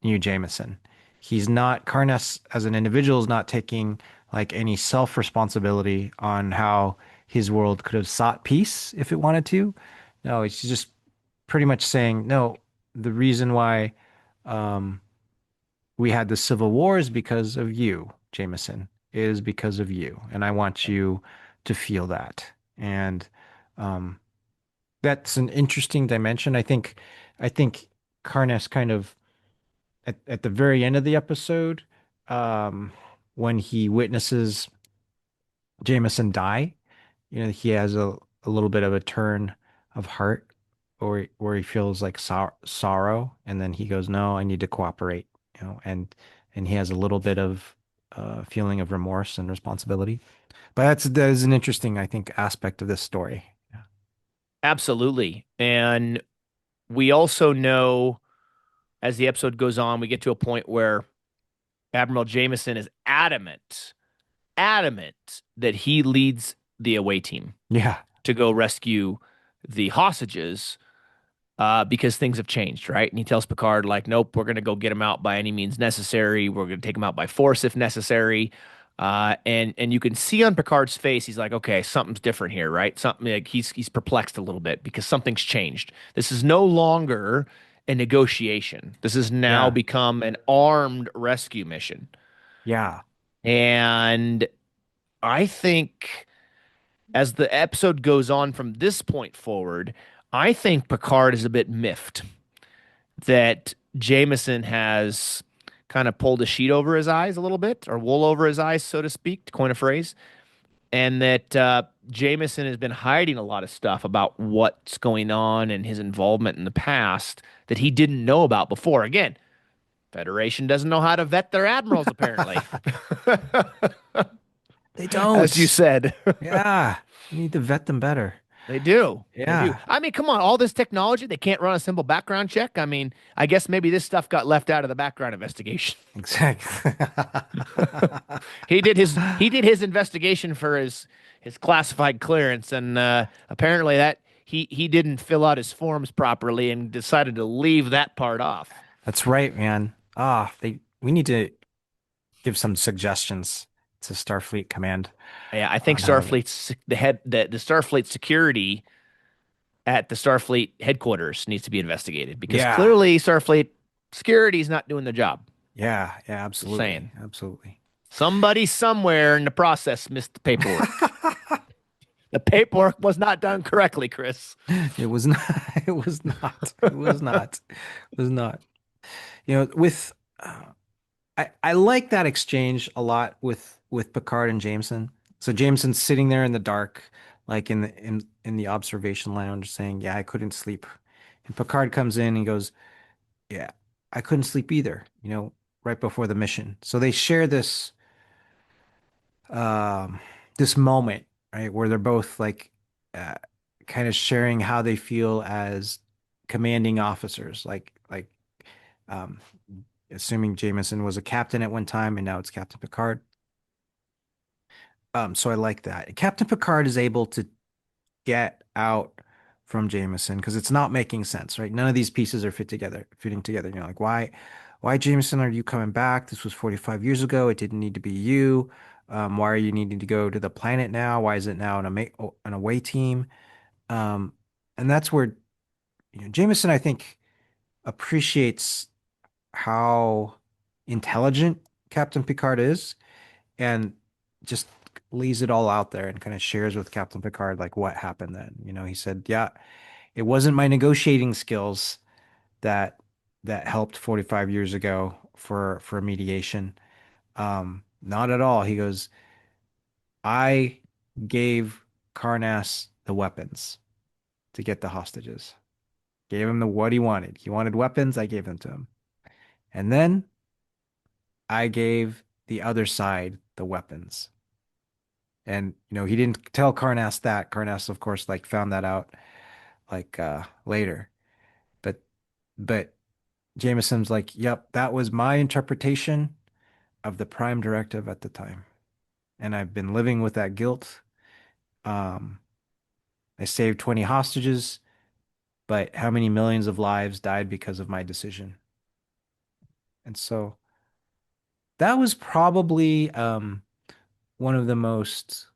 B: Jameson. Karnes as an individual is not taking like any self-responsibility on how his world could have sought peace if it wanted to. No, it's just pretty much saying, no, the reason why um, we had the Civil War is because of you, Jameson, is because of you. And I want you to feel that. And um, that's an interesting dimension. I think Karnes kind of at the very end of the episode, um, when he witnesses Jameson die, he has a little bit of a turn of heart where he feels like sorrow, and then he goes, "No, I need to cooperate," and he has a little bit of feeling of remorse and responsibility. But that is an interesting, I think, aspect of this story. Yeah.
A: Absolutely. And we also know as the episode goes on, we get to a point where Admiral Jameson is adamant that he leads the away team
B: Yeah.
A: to go rescue the hostages, because things have changed, right? And he tells Picard, like, nope, we're going to go get him out by any means necessary. We're going to take him out by force if necessary. And you can see on Picard's face, he's like, okay, something's different here, right? Something like he's perplexed a little bit because something's changed. This is no longer a negotiation. This has now
B: Yeah.
A: become an armed rescue mission.
B: Yeah.
A: And I think as the episode goes on from this point forward, I think Picard is a bit miffed that Jameson has kind of pulled a sheet over his eyes a little bit, or wool over his eyes, so to speak, to coin a phrase, and that Jameson has been hiding a lot of stuff about what's going on and his involvement in the past that he didn't know about before. Again, Federation doesn't know how to vet their admirals, apparently,
B: They
A: as you
B: don't.
A: said.
B: Yeah. We need to vet them better.
A: They do. They do.
B: Yeah,
A: I mean, come on, all this technology, they can't run a simple background check. I mean, I guess maybe this stuff got left out of the background investigation.
B: exactly.
A: He did his investigation for his classified clearance, and apparently that he didn't fill out his forms properly and decided to leave that part off.
B: That's right, man. We need to give some suggestions to Starfleet Command
A: Yeah, I think
B: on how to.
A: the Starfleet security at the Starfleet headquarters needs to be investigated because
B: Yeah,
A: clearly Starfleet security is not doing the job.
B: yeah,
A: Just saying.
B: absolutely, absolutely.
A: Somebody somewhere in the process missed the paperwork. The paperwork was not done correctly, Chris.
B: It was not. It was not. It was not. It was not. With I like that exchange a lot with Picard and Jameson. So Jameson's sitting there in the dark, like in the observation lounge, saying, "Yeah, I couldn't sleep." And Picard comes in and goes, "Yeah, I couldn't sleep either." Right before the mission. So they share um this moment, right, where they're both like uh, kind of sharing how they feel as commanding officers, like um assuming Jameson was a captain at one time and now it's Captain Picard. So I like that. Captain Picard is able to get out from Jameson because it's not making sense, right? None of these pieces are fitting together. Like why Jameson are you coming back? This was 45 years ago. It didn't need to be you. Why are you needing to go to the planet now? Why is it now an away team? Um, and that's where Jameson, I think, appreciates how intelligent Captain Picard is and just leaves it all out there and kind of shares with Captain Picard like what happened then. He said, "Yeah, it wasn't my negotiating skills that helped 45 years ago for mediation. Not at all." He goes, "I gave Karnas the weapons to get the hostages. Gave him the what he wanted. He wanted weapons, I gave them to him. And then I gave the other side the weapons." And he didn't tell Karnas that. Karnas, of course, like found that out like later. But but Jameson's like, "Yep, that was my interpretation of the Prime Directive at the time. And I've been living with that guilt. Um, I saved 20 hostages, but how many millions of lives died because of my decision?" And so that was probably one of the most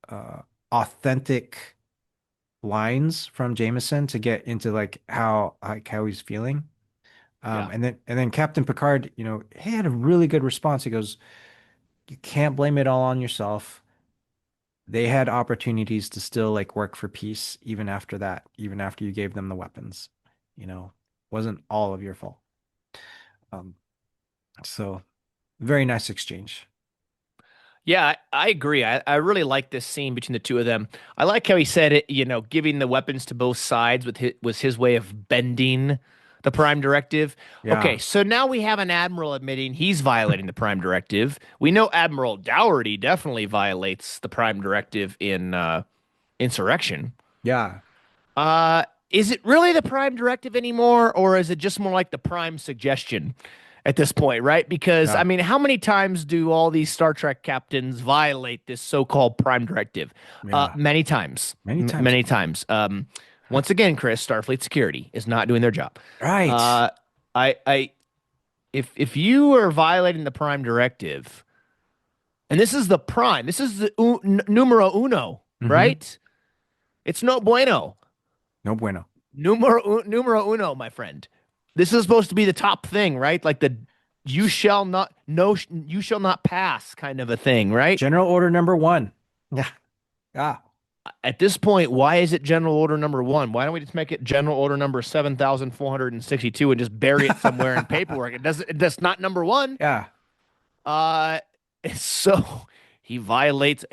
B: uh, authentic lines from Jameson to get into like how he's feeling.
A: Yeah.
B: And then Captain Picard, he had a really good response. He goes, "You can't blame it all on yourself. They had opportunities to still like work for peace even after that, even after you gave them the weapons. You know, wasn't all of your fault." Um, so very nice exchange.
A: Yeah, I agree. I really like this scene between the two of them. I like how he said it, giving the weapons to both sides was his way of bending the Prime Directive. Okay,
B: Yeah,
A: so now we have an admiral admitting he's violating the Prime Directive. We know Admiral Dougherty definitely violates the Prime Directive in Insurrection.
B: yeah,
A: Is it really the Prime Directive anymore, or is it just more like the Prime suggestion at this point, right? Because, I
B: yeah,
A: mean, how many times do all these Star Trek captains violate this so-called Prime Directive?
B: yeah.
A: Many times.
B: Many times.
A: Many times. Once again, Chris, Starfleet security is not doing their job.
B: Right.
A: Uh, I, if you are violating the Prime Directive, and this is the Prime, this is the numero uno,
B: Mm-hmm.
A: right? It's no bueno.
B: No bueno.
A: Numero uno, my friend. This is supposed to be the top thing, right? Like the you shall not no you shall not pass kind of a thing, right?
B: General order number one. Yeah. Yeah.
A: At this point, why is it General Order number one? Why don't we just make it General Order number 7,462 and just bury it somewhere in paperwork? It doesn't. That's not number one.
B: Yeah.
A: Uh, so he bends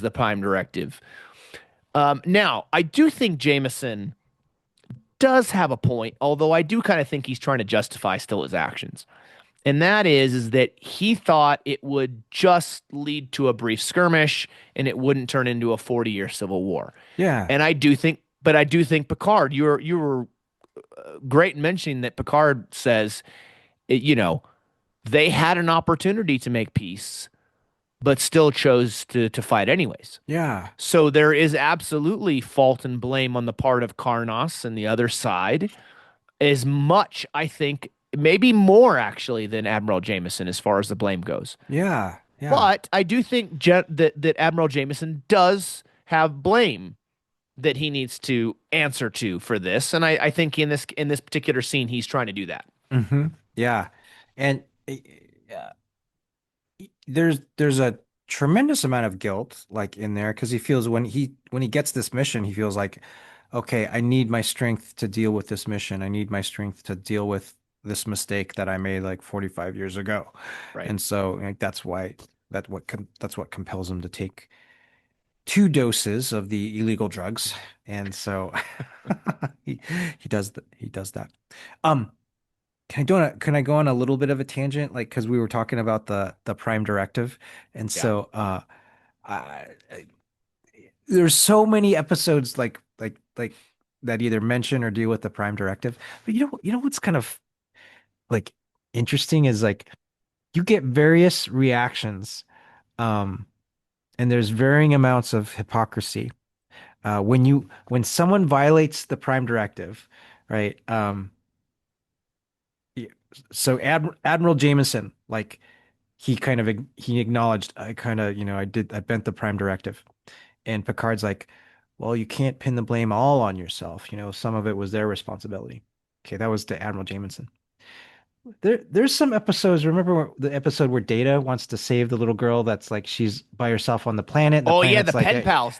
A: the Prime Directive. Now I do think Jameson does have a point, although I do kind of think he's trying to justify still his actions. And that is that he thought it would just lead to a brief skirmish and it wouldn't turn into a 40-year civil war.
B: Yeah.
A: And I do think Picard, you were great in mentioning that Picard says, you know, they had an opportunity to make peace, but still chose to fight anyways.
B: Yeah.
A: So there is absolutely fault and blame on the part of Karnos and the other side, as much, I think, maybe more actually than Admiral Jameson as far as the blame goes.
B: Yeah. Yeah.
A: But I do think that Admiral Jameson does have blame that he needs to answer to for this, and I think in this particular scene he's trying to do that.
B: Yeah. And uh, there's a tremendous amount of guilt like in there because he feels when he gets this mission, he feels like, okay, I need my strength to deal with this mission. I need my strength to deal with this mistake that I made like 45 years ago.
A: Right.
B: And so like that's what compels him to take 2 doses of the illegal drugs. And so he he does that. Um can I go on a little bit of a tangent, like because we were talking about the Prime Directive, and
A: Yeah.
B: so I, there's so many episodes like that either mention or deal with the Prime Directive. But you know what's kind of like interesting is like you get various reactions, um, and there's varying amounts of hypocrisy when someone violates the Prime Directive, right? Yeah, so Admiral Jameson, like he acknowledged I kind of I bent the Prime Directive, and Picard's like, well, you can't pin the blame all on yourself. Some of it was their responsibility. Okay, that was to Admiral Jameson. There's some episodes. Remember the episode where Data wants to save the little girl that's like she's by herself on the planet, and the
A: Oh yeah,
B: planet's like a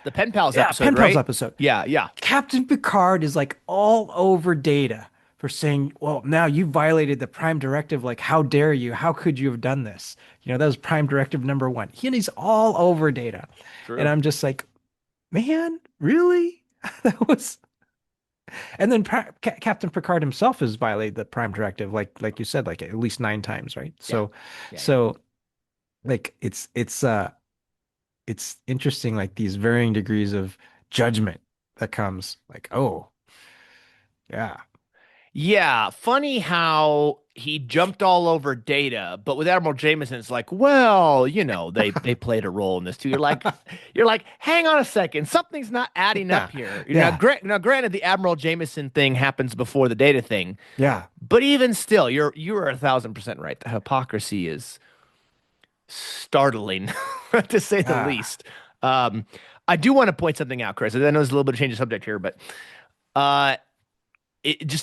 A: The pen pals
B: yeah,
A: episode,
B: pen pals
A: right?
B: episode.
A: Yeah, yeah.
B: Captain Picard is like all over Data for saying, well, now you violated the Prime Directive. Like, how dare you? How could you have done this? That was Prime Directive number one. He's all over Data. And
A: True.
B: I'm just like, man, really? That was. And then Captain Picard himself has violated the Prime Directive, like you said, like at least 9 times, right?
A: Yeah.
B: So,
A: Yeah, yeah.
B: so like it's interesting, like these varying degrees of judgment that comes, like, oh, yeah.
A: Yeah, funny how he jumped all over Data, but with Admiral Jameson, it's like, well, they played a role in this too. You're like, hang on a second, something's not adding
B: Yeah.
A: up here.
B: Yeah.
A: Now, granted, the Admiral Jameson thing happens before the Data thing,
B: Yeah.
A: but even still, you are 1,000% right. The hypocrisy is startling, to say the
B: Yeah.
A: least. Um, I do want to point something out, Chris. I know there's a little bit of change of subject here, but uh,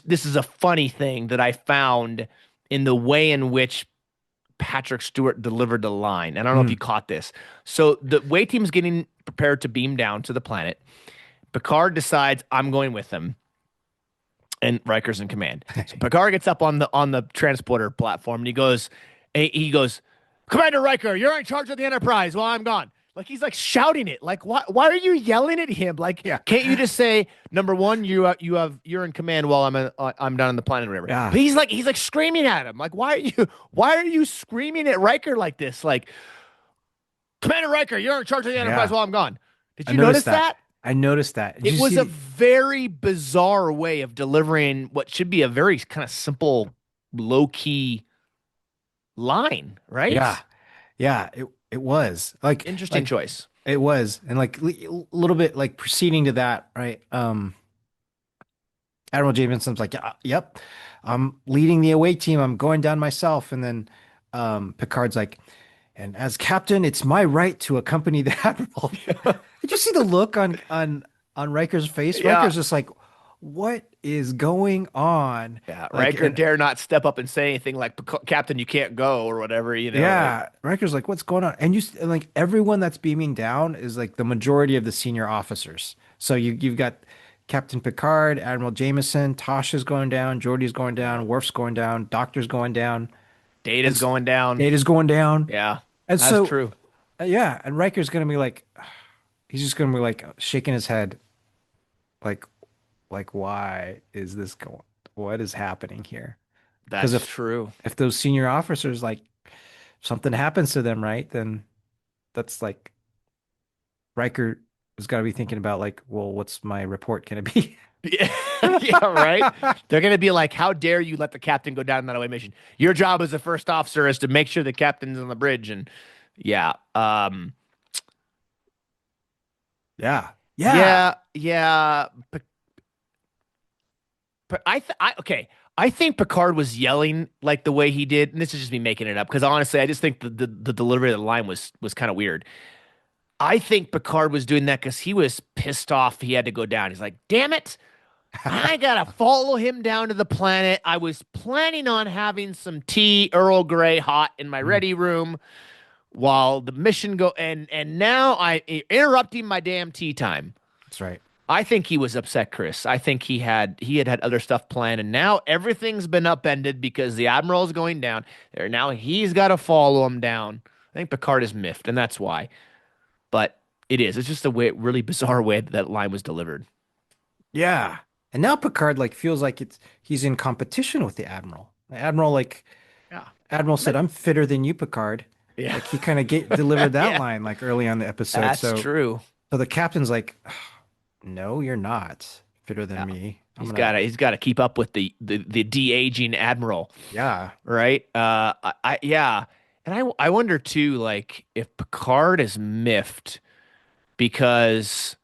A: this is a funny thing that I found in the way in which Patrick Stewart delivered the line. And I don't know if you
B: Mm.
A: caught this. So the way team's getting prepared to beam down to the planet, Picard decides I'm going with him, and Riker's in command. So Picard gets up on the transporter platform and he goes, Commander Riker, you're in charge of the Enterprise while I'm gone. Like he's like shouting it. Like why are you yelling at him? Like
B: Yeah.
A: can't you just say number one you're in command while I'm down on the planet or whatever.
B: Yeah.
A: But he's like screaming at him. Like why are you screaming at Riker like this? Like Commander Riker, you're in charge of the Enterprise
B: Yeah.
A: while I'm gone. Did
B: I
A: you notice
B: noticed that.
A: that?
B: I noticed that. Did
A: It
B: you
A: was
B: see
A: a very bizarre way of delivering what should be a very kind of simple, low key line,
B: Yeah.
A: right?
B: Yeah, it was.
A: Interesting choice.
B: It was. And like a little bit like proceeding to that, right? Admiral Jameson's like, yeah, yep, I'm leading the away team. I'm going down myself. And then Picard's like, and as captain, it's my right to accompany the admiral. Did you see the look on Riker's face?
A: Yeah.
B: Riker's just like, what is going on?
A: Yeah,
B: Like,
A: Riker
B: and
A: dare not step up and say anything like, Captain, you can't go," or whatever, like,
B: yeah, Riker's like, what's going on? And and like everyone that's beaming down is like the majority of the senior officers. So you've got Captain Picard, Admiral Jameson, Tasha's going down, Geordi's going
A: yeah,
B: down, Worf's going down, Doctor's going down, and
A: Data's going down.
B: Data's going down.
A: Yeah,
B: And
A: that's
B: so
A: true.
B: yeah, and Riker's gonna be like, he's just gonna be like shaking his head, like why is this going? What is happening here? Because
A: That's true.
B: if those senior officers like something happens to them, right, then that's like Riker has got to be thinking about like, well, what's my report gonna be?
A: Yeah, yeah, right. They're gonna be like, "How dare you let the captain go down that away mission? Your job as a first officer is to make sure the captain's on the bridge." And yeah,
B: Yeah. Yeah.
A: yeah, yeah. But okay. I think Picard was yelling like the way he did, and this is just me making it up because honestly, I just think the delivery of the line was kind of weird. I think Picard was doing that because he was pissed off he had to go down. He's like, "Damn it! I gotta follow him down to the planet. I was planning on having some tea, Earl Grey, hot in my
B: Mm,
A: ready room while the mission go, and now I interrupting my damn tea time."
B: that's right.
A: I think he was upset, Chris. I think he had other stuff planned, and now everything's been upended because the admiral's going down there. Now he's got to follow him down. I think Picard is miffed, and that's why. But it is. It's just a way, really bizarre way that line was delivered.
B: Yeah. And now Picard like feels like he's in competition with the Admiral. The Admiral like
A: Yeah.
B: Admiral said, "I'm fitter than you, Picard."
A: Yeah.
B: Like he kind of get delivered that
A: Yeah.
B: line like early on the episode.
A: That's
B: So
A: true.
B: the captain's like, "No, you're not fitter than
A: Yeah.
B: me. I'm
A: He's
B: gonna."
A: got to he's got to keep up with the de-aging admiral,
B: Yeah.
A: right? Yeah. And I wonder too, like if Picard is miffed because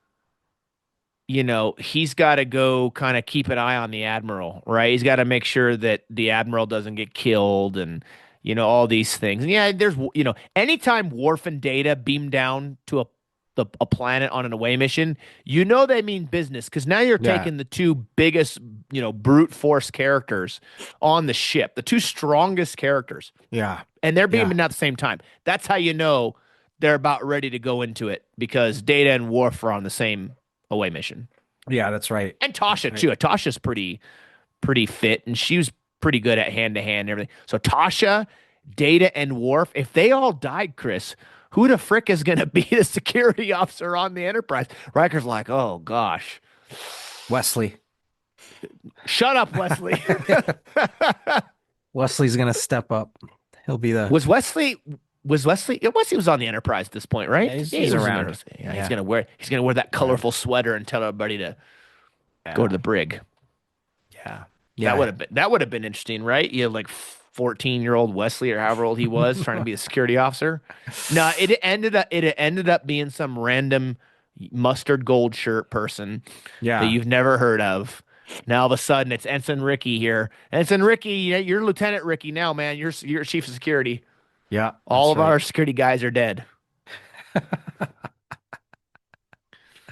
A: he's got to go kind of keep an eye on the admiral, right? He's got to make sure that the admiral doesn't get killed and all these things. And yeah, there's anytime Worf and Data beam down to a planet on an away mission, they mean business because now you're
B: Yeah.
A: taking the two biggest, brute force characters on the ship, the two strongest characters,
B: Yeah.
A: and they're
B: Yeah.
A: beaming at the same time. That's how they're about ready to go into it because Data and Worf are on the same away mission.
B: Yeah, that's right.
A: And
B: That's
A: Tasha
B: right.
A: too. Tasha's pretty fit and she was pretty good at hand to hand and everything. So Tasha, Data, and Worf, if they all died, Chris, who the frick is gonna be the security officer on the Enterprise? Riker's like, oh gosh.
B: Wesley.
A: Shut up, Wesley.
B: Wesley's gonna step up. He'll be the
A: was Wesley Wesley was on the Enterprise at this point, right?
B: yeah,
A: Yeah,
B: he's
A: he was in
B: around.
A: there. Yeah, he's
B: Yeah.
A: gonna wear that
B: Yeah.
A: colorful sweater and tell everybody to go to
B: Yeah.
A: the brig.
B: Yeah.
A: That would
B: Yeah.
A: have been interesting, right? You have like 14-year-old Wesley or however old he was trying to be a security officer. No, it ended up being some random mustard gold shirt person that
B: Yeah.
A: you've never heard of. Now all of a sudden it's Ensign Ricky here. Ensign Ricky, you're Lieutenant Ricky now, man. You're chief of security.
B: Yeah,
A: All
B: that's
A: of
B: right.
A: our security guys are dead.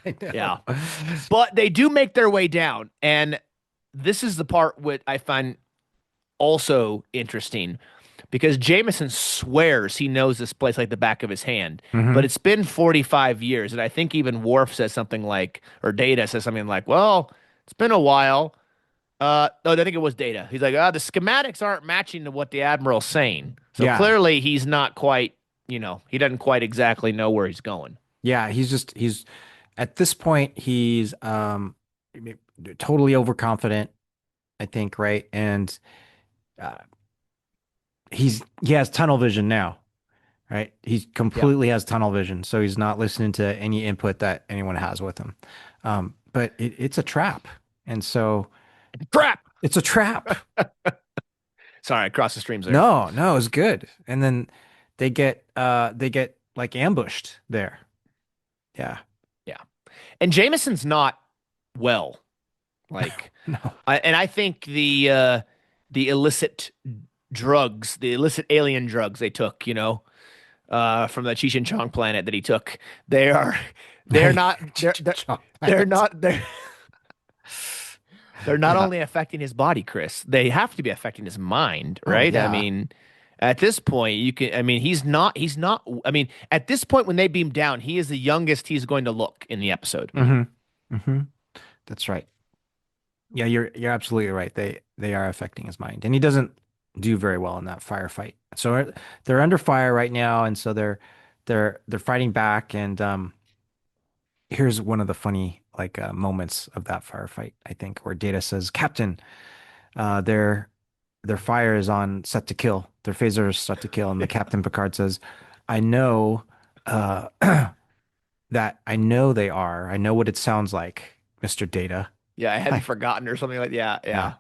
B: I know.
A: Yeah. But they do make their way down. And this is the part what I find also interesting because Jameson swears he knows this place like the back of his hand, but
B: Hmm.
A: it's been 45 years. And I think even Worf says something like, or Data says something like, well, it's been a while. No, I think it was Data. He's like, the schematics aren't matching to what the Admiral's saying. So
B: Yeah.
A: clearly he's not quite, he doesn't quite exactly know where he's going.
B: Yeah, he's at this point he's totally overconfident, I think, right? And uh, he has tunnel vision now, right? He
A: Yeah.
B: completely has tunnel vision, so he's not listening to any input that anyone has with him. But it's a trap. And so
A: Crap.
B: it's a trap.
A: Sorry, I crossed the streams there.
B: No, no, it's good. And then they get like ambushed there. Yeah.
A: Yeah. And Jameson's not well. Like,
B: No.
A: and I think the illicit drugs, the illicit alien drugs they took, from the Cheech and Chong planet that he took, they are they're not they're
B: Chop
A: they're
B: that.
A: not they're They're not
B: Yeah.
A: only affecting his body, Chris, they have to be affecting his mind,
B: Oh
A: right? I
B: yeah.
A: mean, at this point, I mean, I mean, at this point, when they beam down, he is the youngest he's going to look in the episode.
B: hmm hmm That's right. Yeah, you're absolutely right. They are affecting his mind, and he doesn't do very well in that firefight. So they're under fire right now, and so they're fighting back. And here's one of the funny like moments of that firefight, I think, where Data says, "Captain, their fire is on set to kill. Their phaser is set to kill." And the Captain Picard says, "I know uh, that I know they are. I know what it sounds like, Mr. Data."
A: Yeah, I hadn't
B: Like,
A: forgotten or something like yeah,
B: yeah,
A: yeah.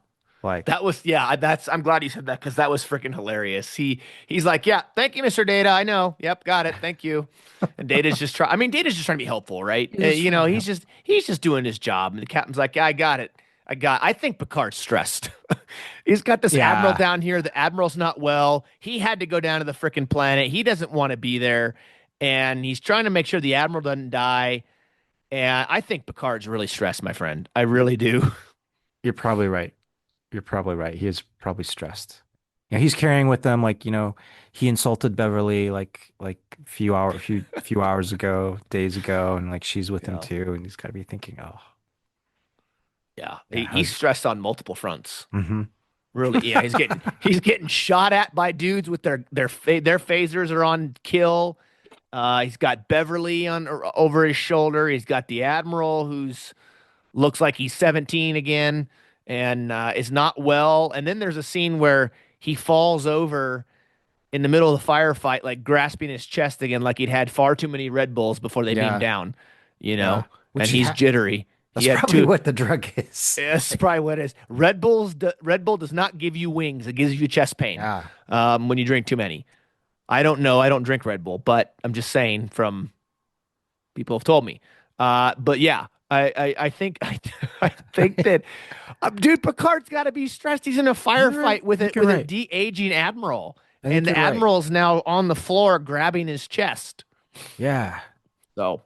B: like,
A: That was yeah, that's I'm glad you said that because that was freaking hilarious. He's like, yeah, thank you, Mr. Data. I know. Yep, got it. Thank you. And Data's just try I mean, Data's just trying to be helpful, right?
B: he's just
A: You
B: trying
A: know,
B: to help.
A: he's just doing his job. And the captain's like, yeah, I got it. I think Picard's stressed. He's got this admiral
B: Yeah,
A: down here. The admiral's not well. He had to go down to the freaking planet. He doesn't want to be there. And he's trying to make sure the admiral doesn't die. And I think Picard's really stressed, my friend. I
B: y-
A: really do.
B: you're probably right. You're probably right. He is probably stressed. Yeah, he's carrying with them like, he insulted Beverly like few hours ago, days ago, and like she's with him
A: Yeah.
B: too, and he's got to be thinking, oh,
A: Yeah.
B: yeah,
A: He's
B: how's
A: stressed on multiple fronts.
B: mm-hmm.
A: Really, yeah, he's getting shot at by dudes with their phasers are on kill. He's got Beverly on over his shoulder. He's got the Admiral who's looks like he's 17 again and is not well. And then there's a scene where he falls over in the middle of the firefight, like grasping his chest again, like he'd had far too many Red Bulls before they beamed
B: Yeah,
A: down, you
B: yeah.
A: know,
B: Which
A: and
B: he
A: he's
B: ha
A: jittery. He
B: That's
A: had
B: probably
A: two.
B: what the drug is.
A: That's
B: Like,
A: probably what it is. Red Bull does not give you wings. It gives you chest pain
B: yeah,
A: when you drink too many. I don't know. I don't drink Red Bull, but I'm just saying from people have told me. But yeah, I think I think that dude Picard's got to be stressed. He's in a
B: you're right.
A: firefight
B: I think you're
A: with a
B: right.
A: de-aging admiral,
B: I
A: and
B: think
A: the
B: you're right.
A: admiral's now on the floor grabbing his chest.
B: Yeah.
A: So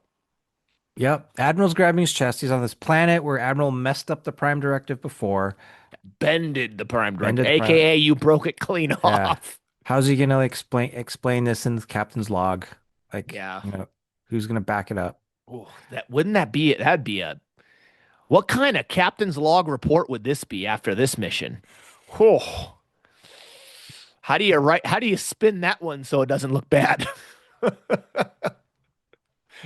B: Yep. Admiral's grabbing his chest. He's on this planet where Admiral messed up the Prime Directive before.
A: bended the prime directive,
B: Bended the Prime.
A: aka you broke it clean
B: Yeah.
A: off.
B: How's he gonna explain this in the captain's log? Like,
A: Yeah.
B: who's gonna back it up?
A: Ooh, that wouldn't that be it? That'd be a what kind of captain's log report would this be after this mission? Oh, how do you spin that one so it doesn't look bad?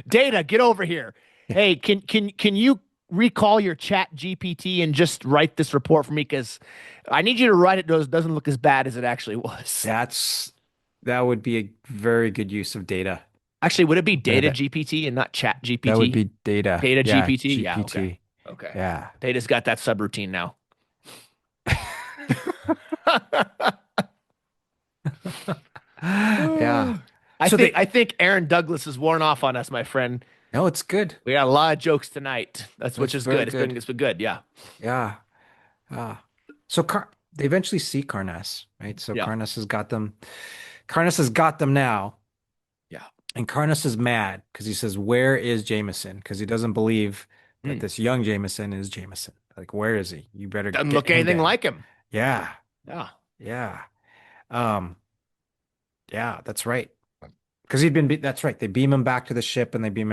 A: Data, get over here. Hey, can you recall your chat GPT and just write this report for me? Because I need you to write it so it doesn't look as bad as it actually was.
B: That would be a very good use of data.
A: Actually, would it be
B: Yeah,
A: Data GPT and not Chat
B: that would
A: GPT?
B: be data.
A: Data
B: Yeah,
A: GPT? Yeah, okay.
B: GPT.
A: Okay.
B: Yeah.
A: Data's got that subroutine now.
B: Yeah.
A: I
B: So
A: think
B: they
A: I think Aaron Douglas is worn off on us, my friend.
B: No, it's good.
A: We got a lot of jokes tonight. That's which
B: It's
A: is
B: very
A: good.
B: good.
A: It's been good. Yeah.
B: Yeah. Ah. So they eventually see Karnas, right? So
A: Yeah.
B: Karnas has got them. Karnas has got them now.
A: Yeah.
B: And Karnas is mad because he says, "Where is Jameson?" Because he doesn't believe that
A: Mm.
B: this young Jameson is Jameson. Like, where is he? You better
A: Doesn't
B: get
A: look
B: him
A: anything
B: down.
A: like him.
B: Yeah,
A: Yeah.
B: yeah, um, yeah. That's right. Because that's right. They beam him back to the ship and they beam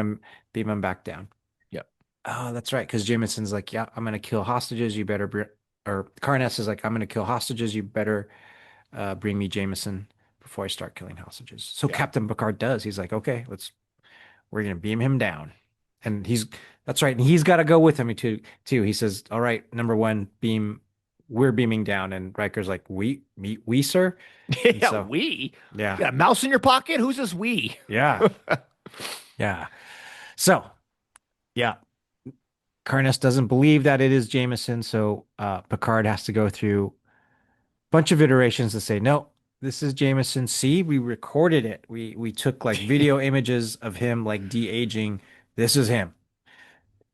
B: him back down.
A: Yeah.
B: Oh, that's right. Because Jameson's like, "Yeah, I'm gonna kill hostages. You better or Karnas is like, "I'm gonna kill hostages. You better bring me Jameson before I start killing hostages." So
A: Yeah.
B: Captain Picard does. He's like, "Okay, we're gonna beam him down." And that's right. And he's got to go with him too. He says, "All right, number one, we're beaming down." And Riker's like, we, sir." And
A: Yeah.
B: so,
A: We. You
B: yeah,
A: got a mouse in your pocket? Who's this we?
B: yeah, yeah. So, yeah, Karnas doesn't believe that it is Jameson. So, Picard has to go through a bunch of iterations to say, "No, this is Jameson. See, we recorded it. We took like video images of him like de-aging. This is him."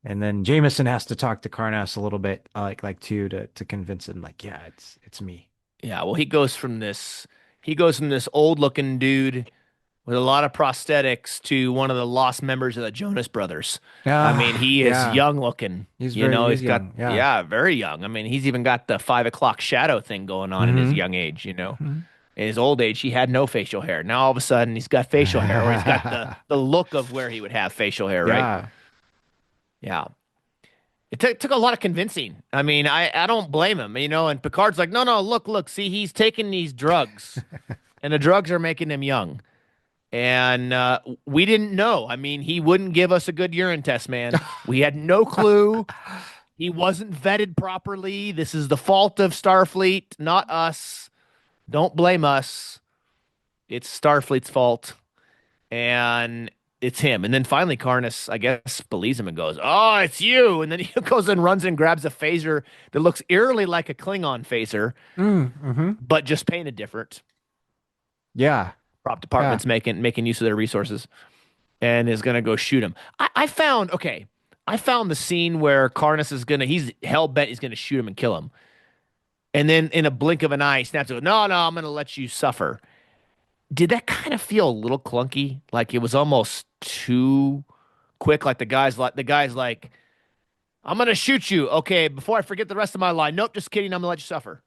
B: And then Jameson has to talk to Karnas a little bit, like too, to convince him, like, yeah, it's me.
A: Yeah. Well, he goes from this old looking dude with a lot of prosthetics to one of the lost members of the Jonas Brothers. I mean,
B: Ah,
A: he is
B: yeah.
A: young looking.
B: He is
A: He's got,
B: young. Yeah.
A: yeah, very young. I mean, he's even got the 5 o'clock shadow thing going on in his
B: Mm-hmm.
A: young age. In his old age, he had no facial hair. Now all of a sudden he's got facial hair, or he's got the look of where he would have facial hair, right?
B: Yeah.
A: Yeah. It took a lot of convincing. I mean, I don't blame him. And Picard's like, no, no, look, see, he's taking these drugs, and the drugs are making him young. And we didn't know. I mean, he wouldn't give us a good urine test, man. We had no clue. He wasn't vetted properly. This is the fault of Starfleet, not us. Don't blame us. It's Starfleet's fault. And it's him. And then finally, Karnas, I guess, believes him and goes, "Oh, it's you." And then he goes and runs and grabs a phaser that looks eerily like a Klingon phaser,
B: Mm-hmm.
A: but just painted different.
B: Yeah.
A: Prop
B: Yeah.
A: department's making use of their resources and is gonna go shoot him. I found okay. I found the scene where Karnas is he's hell bent he's gonna shoot him and kill him. And then in a blink of an eye, he snaps it. No, no, I'm gonna let you suffer. Did that kind of feel a little clunky? Like it was almost too quick. Like the guy's like, I'm gonna shoot you. Okay, before I forget the rest of my line. Nope, just kidding. I'm gonna let you suffer.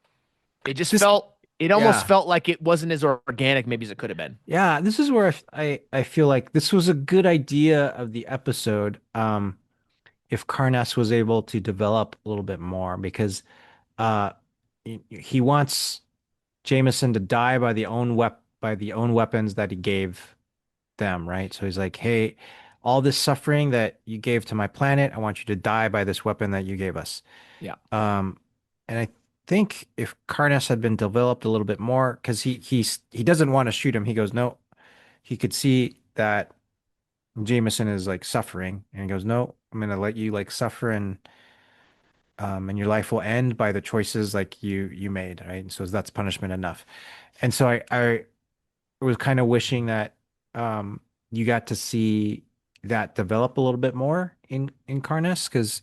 B: This,
A: It almost
B: yeah.
A: felt like it wasn't as organic maybe as it could have been.
B: Yeah, this is where I feel like this was a good idea of the episode. If Karnas was able to develop a little bit more because uh he wants Jameson to die by the own weapons that he gave them, right? So he's like, "Hey, all this suffering that you gave to my planet, I want you to die by this weapon that you gave us."
A: Yeah,
B: Um, and I think if Karnas had been developed a little bit more, because he doesn't want to shoot him. He goes, "No." He could see that Jameson is like suffering, and he goes, "No, I'm gonna let you like suffer, and your life will end by the choices like you made, right? And so that's punishment enough." And so I was kind of wishing that you got to see that develop a little bit more in Karnas, because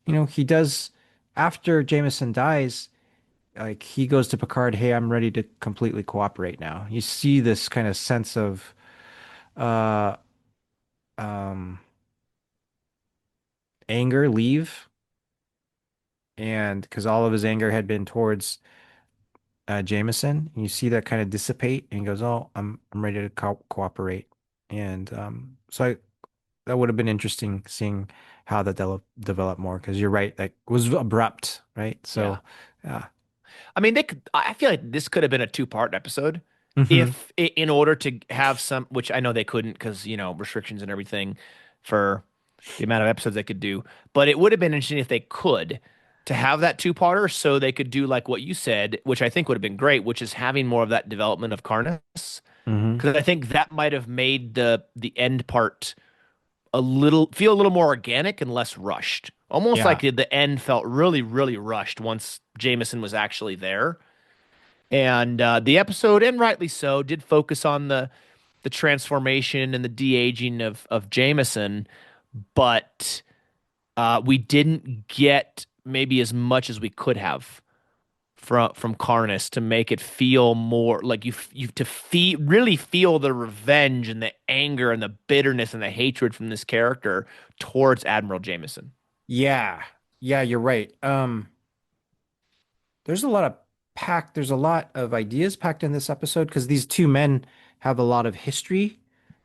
B: he does after Jameson dies. Like he goes to Picard, "Hey, I'm ready to completely cooperate now." You see this kind of sense of uh um anger leave, and because all of his anger had been towards Jameson, and you see that kind of dissipate, and he goes, "Oh, I'm ready to cooperate." And so that would have been interesting seeing how that develop more, because you're right, that was abrupt, right?
A: yeah.
B: So, yeah.
A: I mean, I feel like this could have been a two-part episode,
B: Hmm.
A: if in order to have some, which I know they couldn't because restrictions and everything for the amount of episodes they could do. But it would have been interesting if they could to have that two-parter, so they could do like what you said, which I think would have been great, which is having more of that development of Karnas,
B: Hmm.
A: because I think that might have made the end part a little more organic and less rushed. Almost like
B: Yeah.
A: the end felt really, really rushed once Jameson was actually there. And the episode, and rightly so, did focus on the transformation and the de-aging of Jameson, but we didn't get maybe as much as we could have from Karnas to make it feel more like you to feel really feel the revenge and the anger and the bitterness and the hatred from this character towards Admiral Jameson.
B: Yeah. Yeah, you're right. There's a lot of ideas packed in this episode because these two men have a lot of history.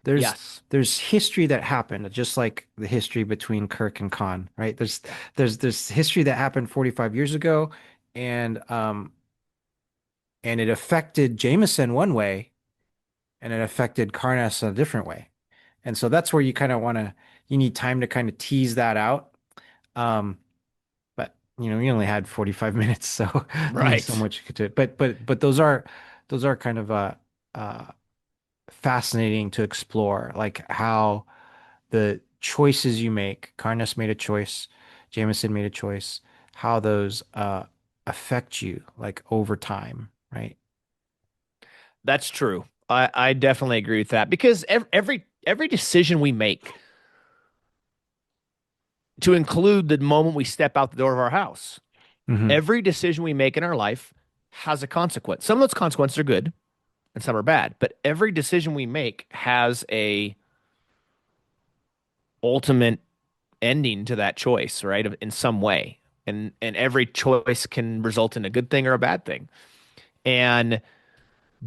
B: There's
A: Yes.
B: there's history that happened, just like the history between Kirk and Khan, right?
A: Yeah.
B: There's history that happened 45 years ago, and it affected Jameson one way, and it affected Karnas a different way. And so that's where you need time to kind of tease that out. Um, but we only had 45 minutes, so only so
A: Right.
B: much you could do. But those are kind of uh fascinating to explore, like how the choices you make, Karnas made a choice, Jameson made a choice, how those affect you like over time, right?
A: That's true. I definitely agree with that because every decision we make, to include the moment we step out the door of our house,
B: Hmm.
A: every decision we make in our life has a consequence. Some of those consequences are good, and some are bad. But every decision we make has a ultimate ending to that choice, right? In some way. And every choice can result in a good thing or a bad thing. And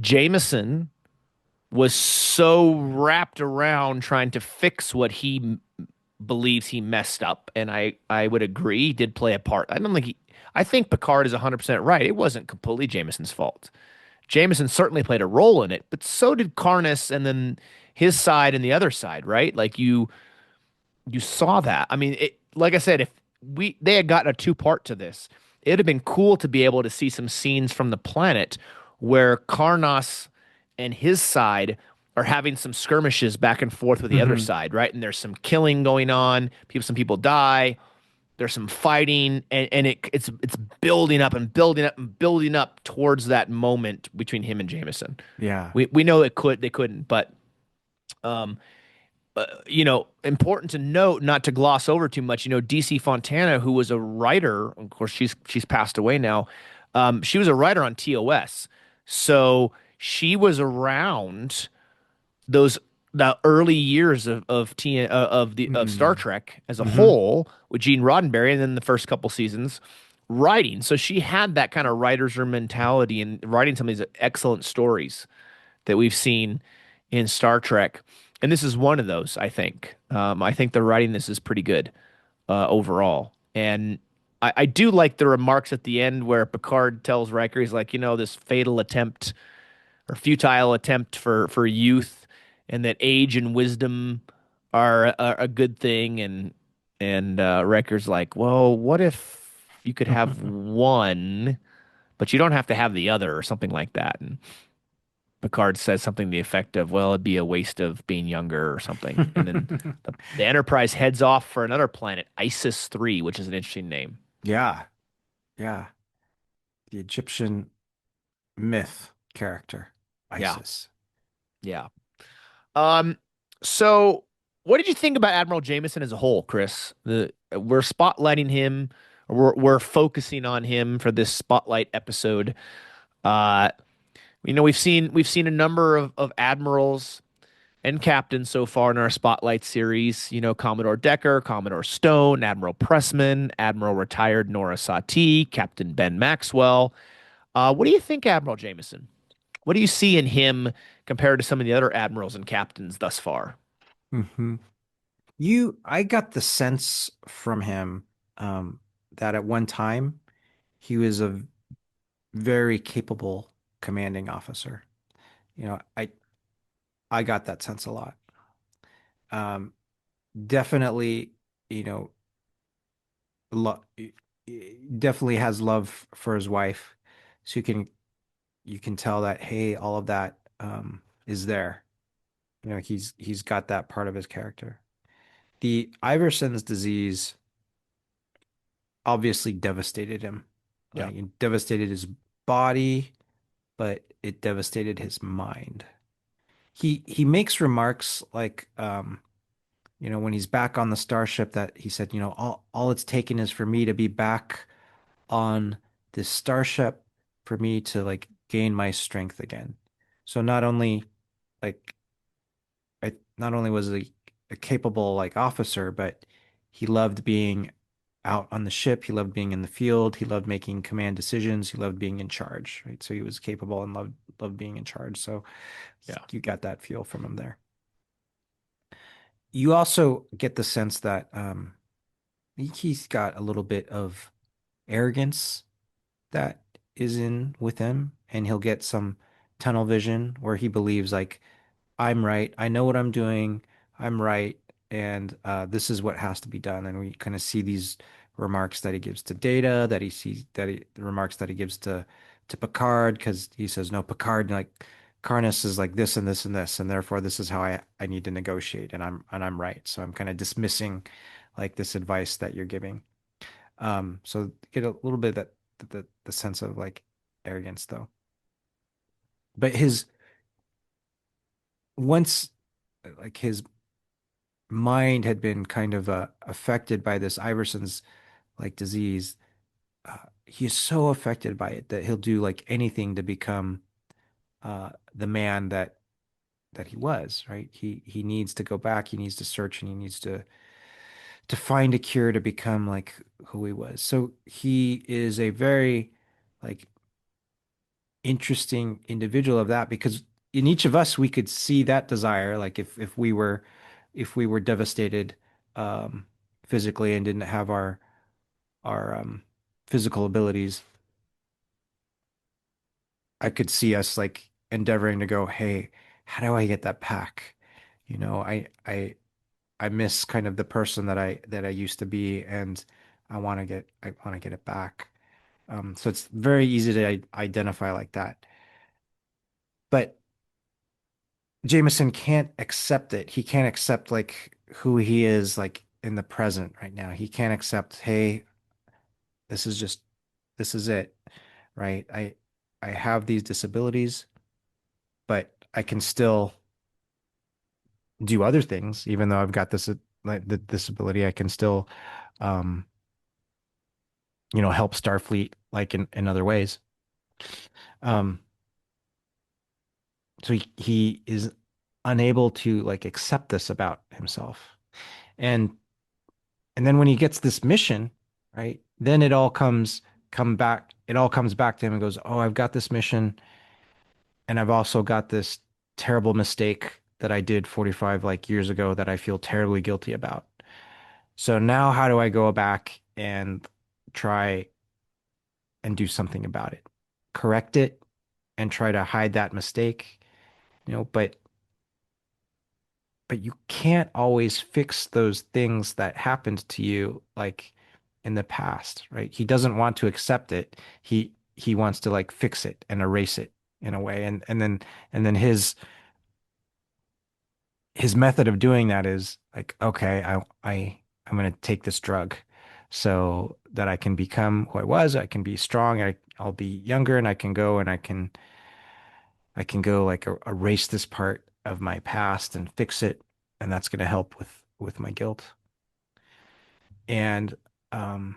A: Jameson was so wrapped around trying to fix what he believes he messed up. And I would agree, he did play a part. I think Picard is 100% right. It wasn't completely Jameson's fault. Jameson certainly played a role in it, but so did Karnas and then his side and the other side, right? Like you saw that. I mean, like I said, if they had gotten a two-part to this, it'd have been cool to be able to see some scenes from the planet where Karnas and his side are having some skirmishes back and forth with the other
B: Hmm.
A: side, right? And there's some killing going on. Some people die. There's some fighting, and it's building up and building up and building up towards that moment between him and Jameson.
B: Yeah.
A: We know they couldn't, but um, important to note, not to gloss over too much. DC Fontana, who was a writer, of course, she's passed away now. She was a writer on TOS, so she was around those the early years of Star
B: Mm.
A: Trek as a
B: Hmm.
A: whole with Gene Roddenberry, and then the first couple seasons writing. So she had that kind of writer's room mentality and writing some of these excellent stories that we've seen in Star Trek. And this is one of those, I think. I think the writing this is pretty good overall. And I do like the remarks at the end where Picard tells Riker, he's like, this fatal attempt or futile attempt for youth, and that age and wisdom are a good thing. And Riker's like, well, what if you could have one, but you don't have to have the other, or something like that. And Picard says something to the effect of, well, it'd be a waste of being younger or something. And then the Enterprise heads off for another planet, Isis 3, which is an interesting name.
B: Yeah. Yeah. The Egyptian myth character,
A: Yeah.
B: Isis.
A: Yeah. Um, so what did you think about Admiral Jameson as a whole, Chris? We're spotlighting him, or we're focusing on him for this spotlight episode. Uh, we've seen a number of admirals and captains so far in our spotlight series. Commodore Decker, Commodore Stone, Admiral Pressman, Admiral retired Nora Sati, Captain Ben Maxwell. What do you think, Admiral Jameson? What do you see in him compared to some of the other admirals and captains thus far?
B: Hmm. I got the sense from him that at one time he was a very capable commanding officer. You know, I got that sense a lot. Um, Definitely, you know, lo definitely has love for his wife. So you can tell that, hey, all of that is there. He's got that part of his character. The Iverson's disease obviously devastated him.
A: Yeah.
B: It devastated his body, but it devastated his mind. He makes remarks like when he's back on the starship that he said, all it's taken is for me to be back on this starship for me to like gain my strength again. So like not only was he a capable like officer, but he loved being out on the ship. He loved being in the field. He loved making command decisions. He loved being in charge, right? So he was capable and loved being in charge. So
A: Yeah.
B: you got that feel from him there. You also get the sense that he's got a little bit of arrogance that is in with him, and he'll get some tunnel vision where he believes like I'm right. I know what I'm doing. I'm right. And this is what has to be done. And we kind of see these remarks that he gives to Data, that he sees the remarks that he gives to Picard, because he says, no, Picard, like Karnas is like this and this and this, and therefore this is how I need to negotiate, and I'm right. So I'm kind of dismissing like this advice that you're giving. So get a little bit of the sense of like arrogance though. But his once like his mind had been kind of affected by this Iverson's like disease. He's so affected by it that he'll do like anything to become the man that he was, right? He needs to go back, he needs to search, and he needs to find a cure to become like who he was. So he is a very like interesting individual of that because in each of us we could see that desire. Like if we were devastated um, physically and didn't have our physical abilities, I could see us like endeavoring to go, hey, how do I get that back? You know, I miss kind of the person that I used to be, and I want to get it back. So it's very easy to identify like that. But Jameson can't accept it. He can't accept like who he is like in the present right now. He can't accept, hey, this is just this is it, right? I have these disabilities, but I can still do other things, even though I've got this like the disability. I can still, um, help Starfleet like in other ways. Um, so he is unable to like accept this about himself. And and then when he gets this mission, right, then it all comes back to him and goes, "Oh, I've got this mission and I've also got this terrible mistake that I did 45 like years ago that I feel terribly guilty about. So now how do I go back and try and do something about it? Correct it and try to hide that mistake, but you can't always fix those things that happened to you like in the past, right? He doesn't want to accept it. He wants to like fix it and erase it in a way. And then his method of doing that is like, okay, I'm gonna take this drug so that I can become who I was. I can be strong. I'll be younger and I can go and I can go like erase this part of my past and fix it, and that's going to help with my guilt. And um,